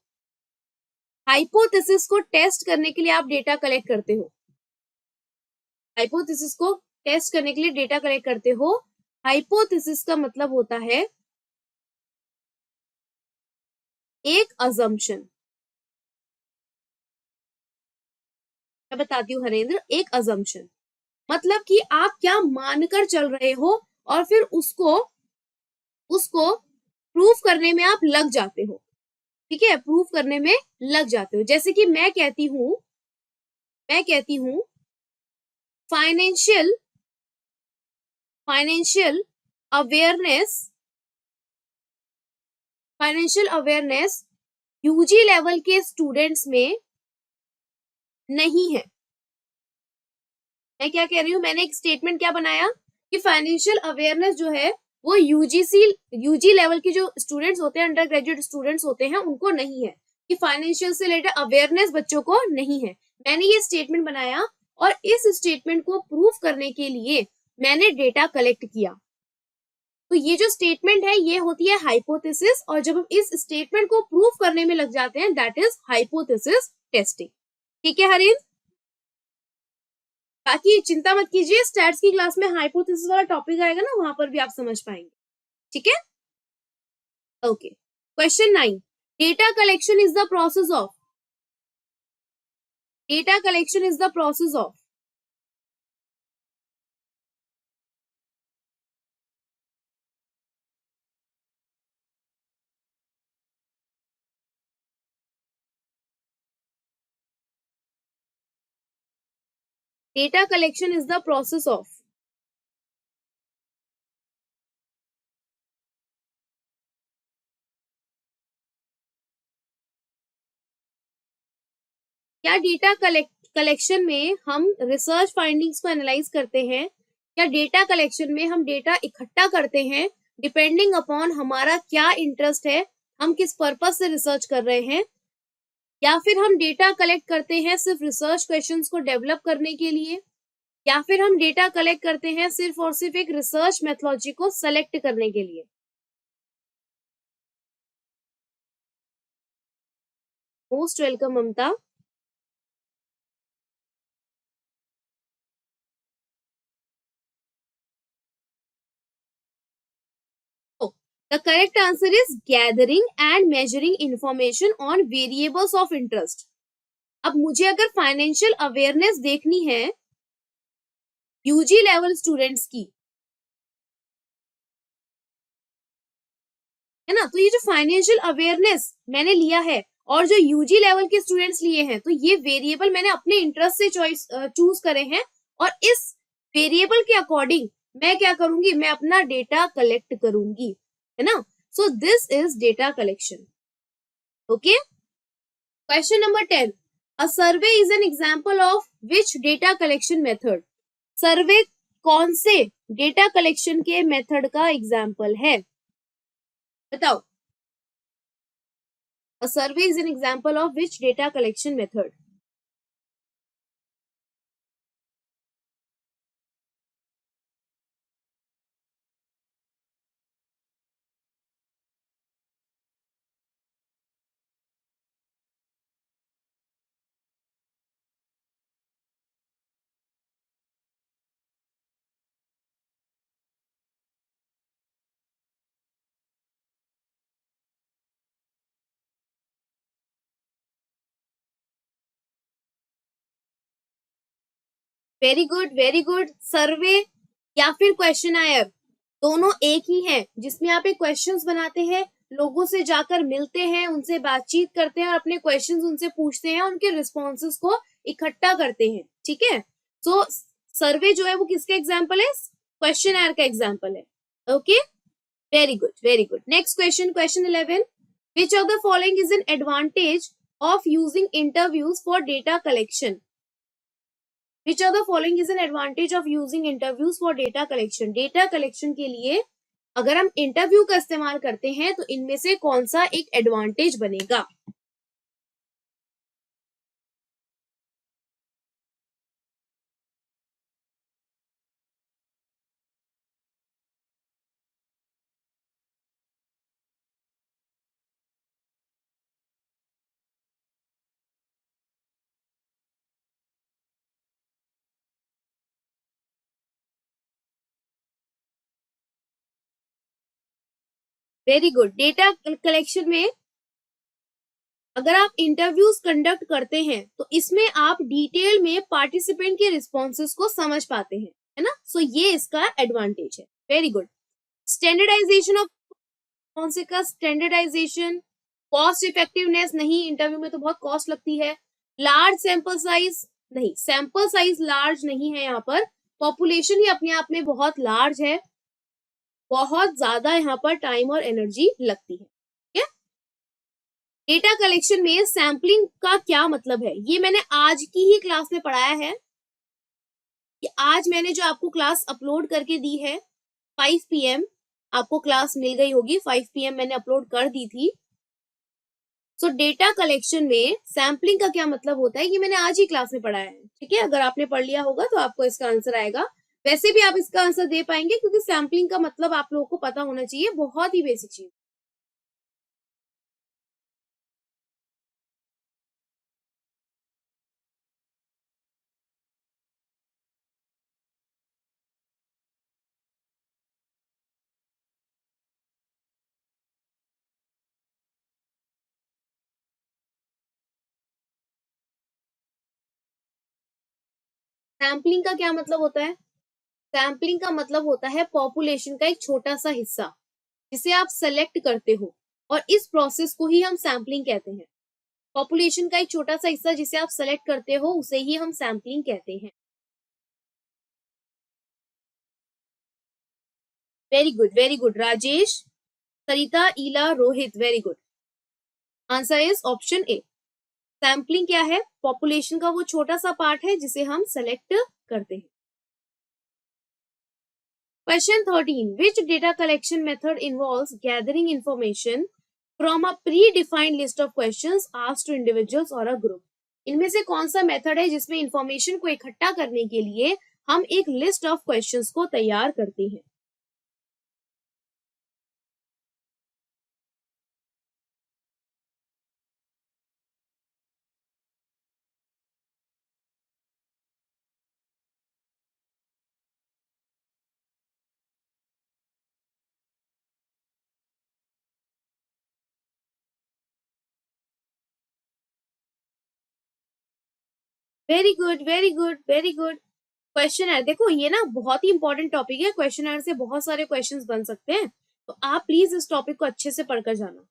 हाइपोथेसिस को टेस्ट करने के लिए आप डेटा कलेक्ट करते हो। हाइपोथेसिस को टेस्ट करने के लिए डेटा कलेक्ट करते हो। हाइपोथेसिस का मतलब होता है एक अजम्पशन। मैं बताती हूँ हरेंद्र, एक अजम्पशन, मतलब कि आप क्या मानकर चल रहे हो और फिर उसको उसको प्रूफ करने में आप लग जाते हो। ठीक है, प्रूफ करने में लग जाते हो। जैसे कि मैं कहती हूँ financial financial awareness financial awareness UG level के स्टूडेंट्स में नहीं है। मैं क्या कह रही हूँ, मैंने एक स्टेटमेंट क्या बनाया कि फाइनेंशियल अवेयरनेस जो है वो यूजी लेवल के जो स्टूडेंट्स होते हैं, अंडर ग्रेजुएट स्टूडेंट्स होते हैं, उनको नहीं है, कि फाइनेंशियल से रिलेटेड अवेयरनेस बच्चों को नहीं है। मैंने ये स्टेटमेंट बनाया और इस स्टेटमेंट को प्रूफ करने के लिए मैंने डेटा कलेक्ट किया। तो ये जो स्टेटमेंट है ये होती है हाइपोथेसिस, और जब हम इस स्टेटमेंट को प्रूफ करने में लग जाते हैं दैट इज हाइपोथेसिस टेस्टिंग। ठीक है हरीन, बाकी चिंता मत कीजिए, स्टैट्स की क्लास में हाइपोथेसिस वाला टॉपिक आएगा ना, वहां पर भी आप समझ पाएंगे। ठीक है, okay. Question 9, data collection is the process of data collection is the process of data collection is the process of क्या डेटा कलेक्शन में हम रिसर्च फाइंडिंग्स को एनालाइज करते हैं? क्या डेटा कलेक्शन में हम डेटा इकट्ठा करते हैं डिपेंडिंग अपॉन हमारा क्या इंटरेस्ट है, हम किस पर्पस से रिसर्च कर रहे हैं? या फिर हम डेटा कलेक्ट करते हैं सिर्फ रिसर्च क्वेश्चंस को डेवलप करने के लिए? या फिर हम डेटा कलेक्ट करते हैं सिर्फ और सिर्फ एक रिसर्च मेथोलॉजी को सेलेक्ट करने के लिए? Most welcome Mamta. The correct answer is gathering and measuring information on variables of interest. अब मुझे अगर फाइनेंशियल अवेयरनेस देखनी है यूजी लेवल स्टूडेंट्स की, है ना, तो ये जो फाइनेंशियल अवेयरनेस मैंने लिया है और जो यूजी लेवल के स्टूडेंट्स लिए हैं, तो ये वेरिएबल मैंने अपने इंटरेस्ट से चूज करे हैं, और इस वेरिएबल के अकॉर्डिंग मैं क्या करूंगी, मैं अपना डेटा कलेक्ट करूंगी, है ना। So this is data collection. Okay, question number 10, a survey is an example of which data collection method? Survey कौन से डेटा कलेक्शन के मेथड का एग्जाम्पल है, बताओ। A survey is an example of which data collection method? Very good, very good. Survey या फिर क्वेश्चनायर दोनों एक ही हैं, जिसमें आप एक क्वेश्चंस बनाते हैं, लोगों से जाकर मिलते हैं, उनसे बातचीत करते हैं और अपने क्वेश्चंस उनसे पूछते हैं, उनके रिस्पॉन्सेस को इकट्ठा करते हैं। ठीक है, सो सर्वे जो है वो किसका एग्जाम्पल है, क्वेश्चनायर का एग्जाम्पल है। Okay, very good, very good. Next question, question 11, which of the following is an advantage of using interviews for data collection? Which of the following is an advantage of using interviews for data collection? Data collection के लिए अगर हम इंटरव्यू का इस्तेमाल करते हैं तो इनमें से कौन सा एक एडवांटेज बनेगा? Very good. डेटा कलेक्शन में अगर आप इंटरव्यूज कंडक्ट करते हैं तो इसमें आप डिटेल में पार्टिसिपेंट के रिस्पॉन्सेस को समझ पाते हैं, है ना। सो ये इसका एडवांटेज है। Very good. स्टैंडर्डाइजेशन ऑफ, कौन से का स्टैंडर्डाइजेशन, कॉस्ट इफेक्टिवनेस नहीं, इंटरव्यू में तो बहुत कॉस्ट लगती है। लार्ज सैंपल साइज नहीं, सैंपल साइज लार्ज नहीं है यहाँ पर, पॉपुलेशन ही अपने आप में बहुत लार्ज है, बहुत ज्यादा यहाँ पर टाइम और एनर्जी लगती है। ठीक है। डेटा कलेक्शन में सैम्पलिंग का क्या मतलब है, ये मैंने आज की ही क्लास में पढ़ाया है कि आज मैंने जो आपको क्लास अपलोड करके दी है 5 PM, आपको क्लास मिल गई होगी, 5 PM मैंने अपलोड कर दी थी। सो डेटा कलेक्शन में सैम्पलिंग का क्या मतलब होता है, ये मैंने आज ही क्लास में पढ़ाया है। ठीक है, अगर आपने पढ़ लिया होगा तो आपको इसका आंसर आएगा। वैसे भी आप इसका आंसर दे पाएंगे क्योंकि सैम्पलिंग का मतलब आप लोगों को पता होना चाहिए, बहुत ही बेसिक चीज। सैम्पलिंग का क्या मतलब होता है, सैम्पलिंग का मतलब होता है पॉपुलेशन का एक छोटा सा हिस्सा जिसे आप सेलेक्ट करते हो, और इस प्रोसेस को ही हम सैम्पलिंग कहते हैं। पॉपुलेशन का एक छोटा सा हिस्सा जिसे आप सेलेक्ट करते हो उसे ही हम सैम्पलिंग कहते हैं। Very good Rajesh, Sarita, Ila, Rohit, very good. Answer is option A. Sampling क्या है, पॉपुलेशन का वो छोटा सा पार्ट है जिसे हम सेलेक्ट करते हैं। Question 13, which data collection method involves gathering information from a predefined list of questions asked to individuals और अ ग्रुप। इनमें से कौन सा मेथड है जिसमें इंफॉर्मेशन को इकट्ठा करने के लिए हम एक लिस्ट ऑफ क्वेश्चंस को तैयार करते हैं। Very good very good very good. Question है, देखो ये ना बहुत ही इंपॉर्टेंट टॉपिक है, क्वेश्चन से बहुत सारे क्वेश्चंस बन सकते हैं, तो आप प्लीज इस टॉपिक को अच्छे से पढ़कर जाना।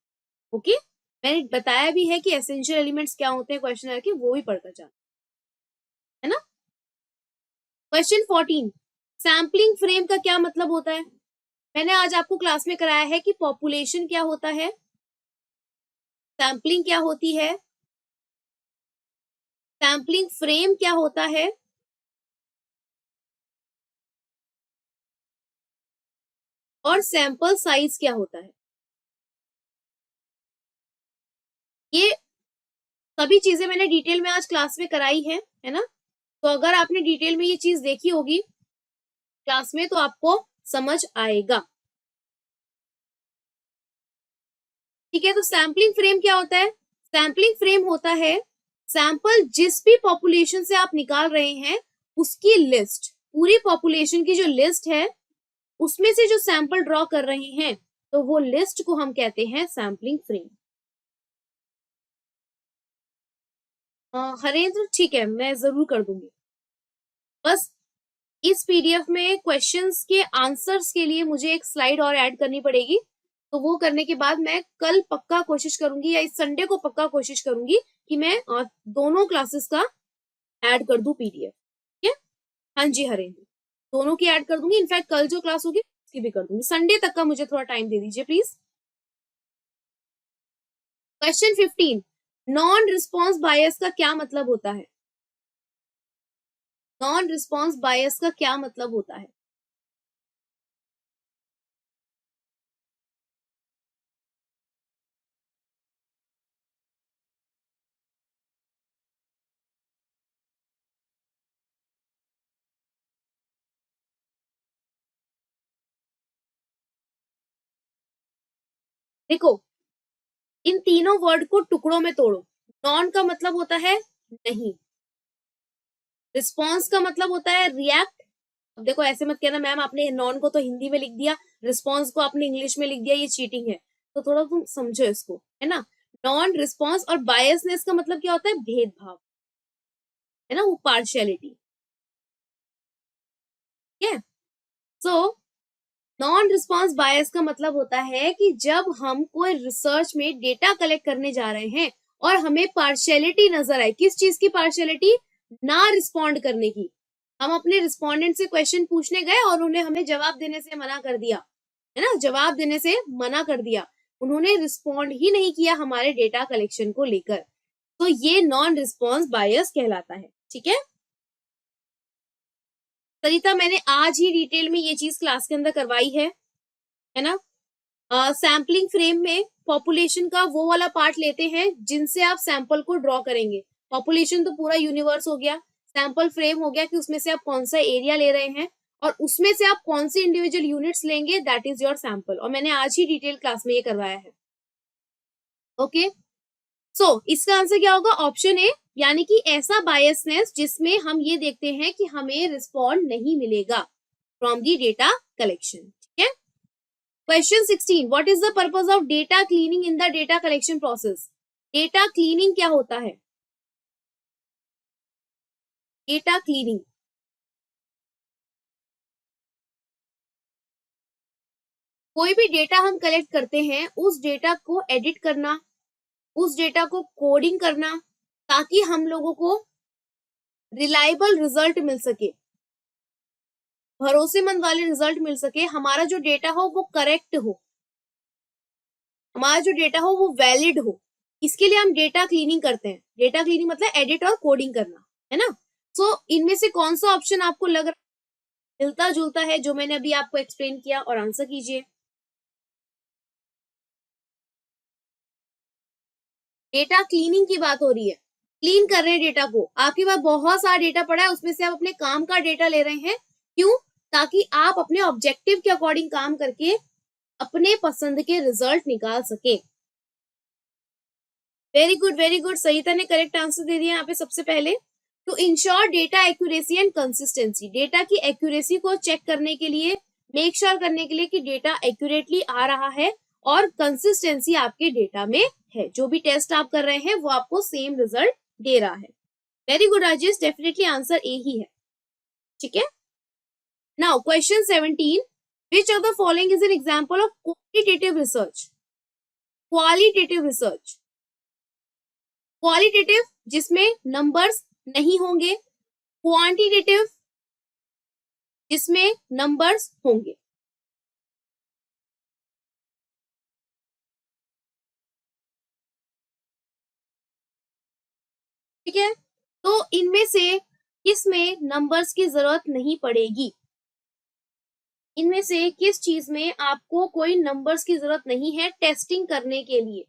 ओके, मैंने बताया भी है कि एसेंशियल एलिमेंट्स क्या होते हैं क्वेश्चन के, वो भी पढ़कर जाना, है ना। क्वेश्चन 14, सैम्पलिंग फ्रेम का क्या मतलब होता है। मैंने आज आपको क्लास में कराया है कि पॉपुलेशन क्या होता है, सैम्पलिंग क्या होती है, सैम्पलिंग फ्रेम क्या होता है, और सैंपल साइज क्या होता है। ये सभी चीजें मैंने डिटेल में आज क्लास में कराई है ना। तो अगर आपने डिटेल में ये चीज देखी होगी क्लास में तो आपको समझ आएगा। ठीक है, तो सैम्पलिंग फ्रेम क्या होता है, सैम्पलिंग फ्रेम होता है सैंपल जिस भी पॉपुलेशन से आप निकाल रहे हैं उसकी लिस्ट, पूरी पॉपुलेशन की जो लिस्ट है उसमें से जो सैंपल ड्रॉ कर रहे हैं तो वो लिस्ट को हम कहते हैं सैम्पलिंग फ्रेम। हरेंद्र, ठीक है, मैं जरूर कर दूंगी। बस इस पीडीएफ में क्वेश्चंस के आंसर्स के लिए मुझे एक स्लाइड और ऐड करनी पड़ेगी, तो वो करने के बाद मैं कल पक्का कोशिश करूंगी या इस संडे को पक्का कोशिश करूंगी कि मैं दोनों क्लासेस का ऐड कर दूं पीडीएफ। ठीक है, हाँ जी हरेंद्र, दोनों की ऐड कर दूंगी, इनफैक्ट कल जो क्लास होगी उसकी भी कर दूंगी। संडे तक का मुझे थोड़ा टाइम दे दीजिए प्लीज। क्वेश्चन 15, नॉन रिस्पॉन्स बायस का क्या मतलब होता है, नॉन रिस्पॉन्स बायस का क्या मतलब होता है। देखो, इन तीनों वर्ड को टुकड़ों में तोड़ो। नॉन का मतलब होता है नहीं, रिस्पॉन्स का मतलब होता है रिएक्ट। अब देखो ऐसे मत कहना मैम आपने नॉन को तो हिंदी में लिख दिया, रिस्पॉन्स को आपने इंग्लिश में लिख दिया, ये चीटिंग है। तो थोड़ा तुम समझो इसको, है ना। नॉन रिस्पॉन्स और बायसनेस का मतलब क्या होता है? भेदभाव, है ना, वो पार्शियलिटी। ठीक है, सो नॉन रिस्पॉन्स बायस का मतलब होता है कि जब हम कोई रिसर्च में डेटा कलेक्ट करने जा रहे हैं और हमें पार्शियलिटी नजर आए, किस चीज की पार्शियलिटी? ना रिस्पॉन्ड करने की। हम अपने रिस्पोंडेंट से क्वेश्चन पूछने गए और उन्हें हमें जवाब देने से मना कर दिया, है ना, जवाब देने से मना कर दिया, उन्होंने रिस्पॉन्ड ही नहीं किया हमारे डेटा कलेक्शन को लेकर, तो ये नॉन रिस्पॉन्स बायस कहलाता है। ठीक है सरिता, मैंने आज ही डिटेल में ये चीज क्लास के अंदर करवाई है ना। सैम्पलिंग फ्रेम में पॉपुलेशन का वो वाला पार्ट लेते हैं जिनसे आप सैंपल को ड्रॉ करेंगे। पॉपुलेशन तो पूरा यूनिवर्स हो गया, सैंपल फ्रेम हो गया कि उसमें से आप कौन सा एरिया ले रहे हैं और उसमें से आप कौन सी इंडिविजुअल यूनिट्स लेंगे, दैट इज योर सैंपल। और मैंने आज ही डिटेल क्लास में ये करवाया है। ओके, सो इसका आंसर क्या होगा? ऑप्शन ए, यानी कि ऐसा बायसनेस जिसमें हम ये देखते हैं कि हमें रिस्पॉन्ड नहीं मिलेगा फ्रॉम दी डेटा कलेक्शन। ठीक है, question 16, what is the purpose of data cleaning in the data collection process? Data cleaning क्या होता है? डेटा क्लीनिंग, कोई भी डेटा हम कलेक्ट करते हैं उस डेटा को एडिट करना, उस डेटा को कोडिंग करना, ताकि हम लोगों को रिलायबल रिजल्ट मिल सके, भरोसेमंद वाले रिजल्ट मिल सके, हमारा जो डेटा हो वो करेक्ट हो, हमारा जो डेटा हो वो वैलिड हो। इसके लिए हम डेटा क्लीनिंग करते हैं। डेटा क्लीनिंग मतलब एडिट और कोडिंग करना, है ना। सो इनमें से कौन सा ऑप्शन आपको लग रहा है मिलता जुलता है जो मैंने अभी आपको एक्सप्लेन किया, और आंसर कीजिए। डेटा क्लीनिंग की बात हो रही है, क्लीन कर रहे हैं डेटा को। आपके पास बहुत सारा डेटा पड़ा है, उसमें से आप अपने काम का डेटा ले रहे हैं, क्यों? ताकि आप अपने ऑब्जेक्टिव के अकॉर्डिंग काम करके अपने पसंद के रिजल्ट निकाल सके। Very good, very good, Sarita ने करेक्ट आंसर दे दिया यहाँ पे सबसे पहले। To ensure data accuracy and consistency, data की एक्यूरेसी को चेक करने के लिए, मेक श्योर करने के लिए कि डेटा एक्यूरेटली आ रहा है और कंसिस्टेंसी आपके डेटा में है, जो भी टेस्ट आप कर रहे हैं वो आपको सेम रिजल्ट दे रहा है। Very good Rajesh, definitely answer A ही है। ठीक है, now question 17, which of the following is an example of qualitative research? Qualitative research, qualitative जिसमें नंबर्स नहीं होंगे, क्वांटिटेटिव जिसमें नंबर्स होंगे। ठीक है, तो इनमें से किसमें नंबर्स की जरूरत नहीं पड़ेगी? इनमें से किस चीज में आपको कोई नंबर्स की जरूरत नहीं है टेस्टिंग करने के लिए?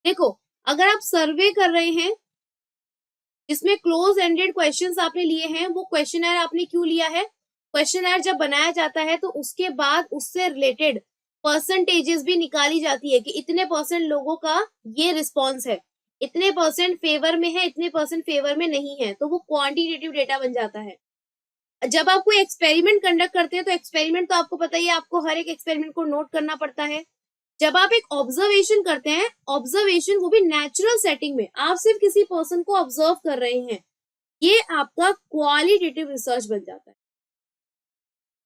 देखो, अगर आप सर्वे कर रहे हैं जिसमें क्लोज एंडेड क्वेश्चंस आपने लिए हैं, वो क्वेश्चनर आपने क्यों लिया है? क्वेश्चनर जब बनाया जाता है तो उसके बाद उससे रिलेटेड परसेंटेजेस भी निकाली जाती है कि इतने परसेंट लोगों का ये रिस्पॉन्स है, इतने परसेंट फेवर में है, इतने परसेंट फेवर में नहीं है, तो वो क्वांटिटेटिव डेटा बन जाता है। जब आप कोई एक्सपेरिमेंट कंडक्ट करते हैं तो एक्सपेरिमेंट तो आपको पता ही है, आपको हर एक एक्सपेरिमेंट को नोट करना पड़ता है। जब आप एक ऑब्जर्वेशन करते हैं, ऑब्जर्वेशन वो भी नेचुरल सेटिंग में, आप सिर्फ किसी पर्सन को ऑब्जर्व कर रहे हैं, ये आपका क्वालिटेटिव रिसर्च बन जाता है।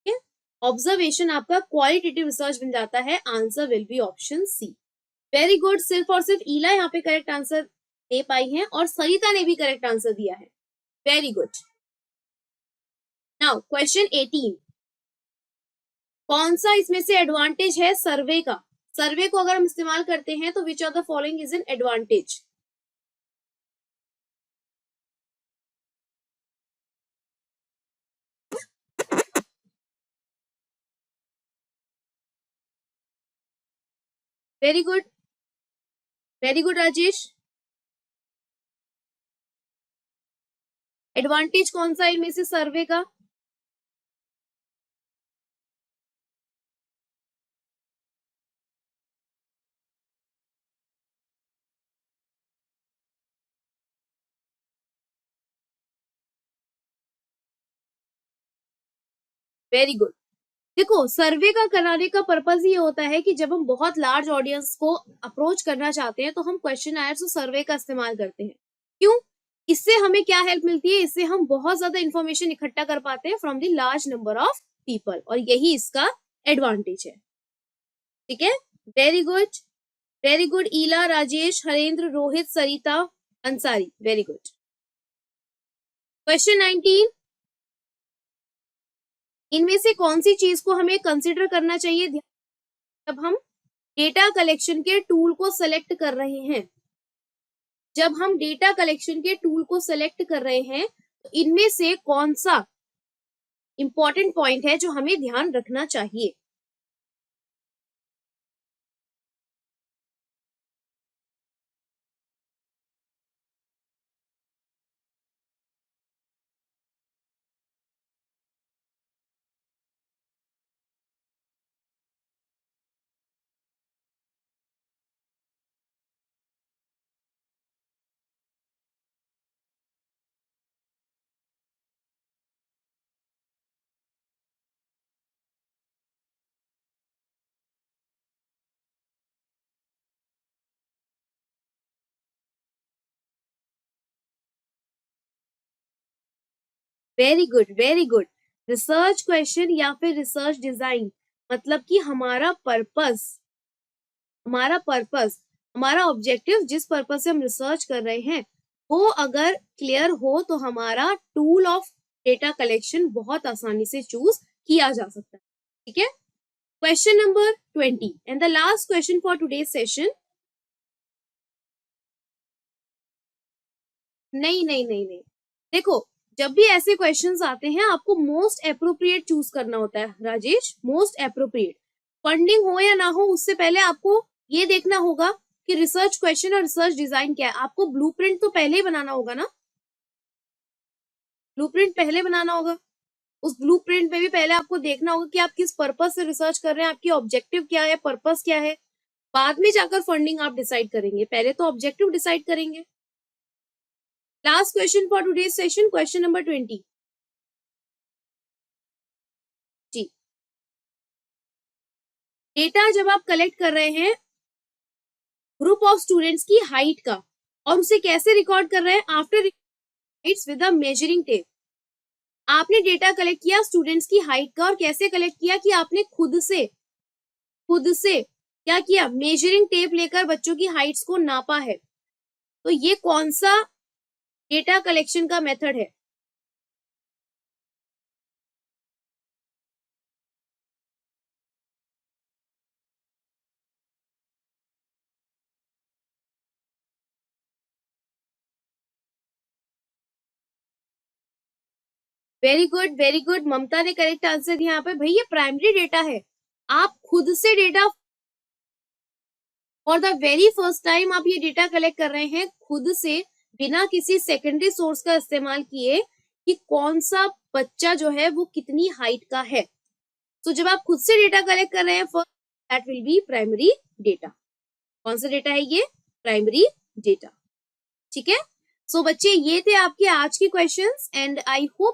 ठीक है, ऑब्जर्वेशन आपका क्वालिटेटिव रिसर्च बन जाता है। Answer will be option C. Very good, सिर्फ और सिर्फ ईला यहाँ पे करेक्ट आंसर दे पाई है और सरिता ने भी करेक्ट आंसर दिया है। वेरी गुड, नाउ क्वेश्चन 18, कौन सा इसमें से एडवांटेज है सर्वे का? सर्वे को अगर हम इस्तेमाल करते हैं तो विच of the following is an advantage? Very good, very good Rajesh, advantage कौन सा इनमें से सर्वे का? Very good. देखो, सर्वे का कराने का पर्पज ये होता है कि जब हम बहुत लार्ज ऑडियंस को अप्रोच करना चाहते हैं तो हम क्वेश्चन आंसर सर्वे का इस्तेमाल करते हैं। क्यों? इससे हमें क्या हेल्प मिलती है? इससे हम बहुत ज्यादा इंफॉर्मेशन इकट्ठा कर पाते हैं from the large number of people, और यही इसका एडवांटेज है। ठीक है, very good, very good. Ila, Rajesh, Harendra, Rohit, सरिता, अंसारी, वेरी गुड। क्वेश्चन 19, इनमें से कौन सी चीज को हमें कंसिडर करना चाहिए जब हम डेटा कलेक्शन के टूल को सेलेक्ट कर रहे हैं? जब हम डेटा कलेक्शन के टूल को सेलेक्ट कर रहे हैं तो इनमें से कौन सा इंपॉर्टेंट पॉइंट है जो हमें ध्यान रखना चाहिए? Very good, very good. Research question या फिर रिसर्च डिजाइन, मतलब कि हमारा पर्पस, हमारा ऑब्जेक्टिव, जिस पर्पस से हम रिसर्च कर रहे हैं वो अगर क्लियर हो तो हमारा टूल ऑफ डेटा कलेक्शन बहुत आसानी से चूज किया जा सकता है। ठीक है, question number 20 and the last question for today's session. नहीं नहीं नहीं नहीं, देखो, जब भी ऐसे क्वेश्चंस आते हैं आपको मोस्ट एप्रोप्रिएट चूज करना होता है राजेश, मोस्ट एप्रोप्रिएट। फंडिंग हो या ना हो उससे पहले आपको ये देखना होगा कि रिसर्च क्वेश्चन और रिसर्च डिजाइन क्या है। आपको ब्लूप्रिंट तो पहले ही बनाना होगा ना, ब्लूप्रिंट पहले बनाना होगा। उस ब्लूप्रिंट में भी पहले आपको देखना होगा कि आप किस पर्पस से रिसर्च कर रहे हैं, आपकी ऑब्जेक्टिव क्या है, पर्पस क्या है। बाद में जाकर फंडिंग आप डिसाइड करेंगे, पहले तो ऑब्जेक्टिव डिसाइड करेंगे। Last question for today's session, question number 20 जी। डेटा जब आप कलेक्ट कर रहे हैं ग्रुप ऑफ स्टूडेंट्स की हाइट का, और उसे कैसे रिकॉर्ड कर रहे हैं? After heights with a measuring tape. आपने डेटा कलेक्ट किया स्टूडेंट्स की हाइट का, और कैसे कलेक्ट किया कि आपने खुद से क्या किया? मेजरिंग टेप लेकर बच्चों की हाइट्स को नापा है। तो ये कौन सा डेटा कलेक्शन का मेथड है? Very good, very good. Mamta ने करेक्ट आंसर दिया यहाँ पे। भाई ये प्राइमरी डेटा है, आप खुद से data for the very first time आप ये डेटा कलेक्ट कर रहे हैं खुद से, बिना किसी सेकेंडरी सोर्स का इस्तेमाल किए कि कौन सा बच्चा जो है वो कितनी हाइट का है। तो जब आप खुद से डेटा कलेक्ट कर रहे हैं first, that will be primary data. कौन सा डेटा है ये? Primary data. ठीक है, सो बच्चे ये थे आपके आज के क्वेश्चंस एंड आई होप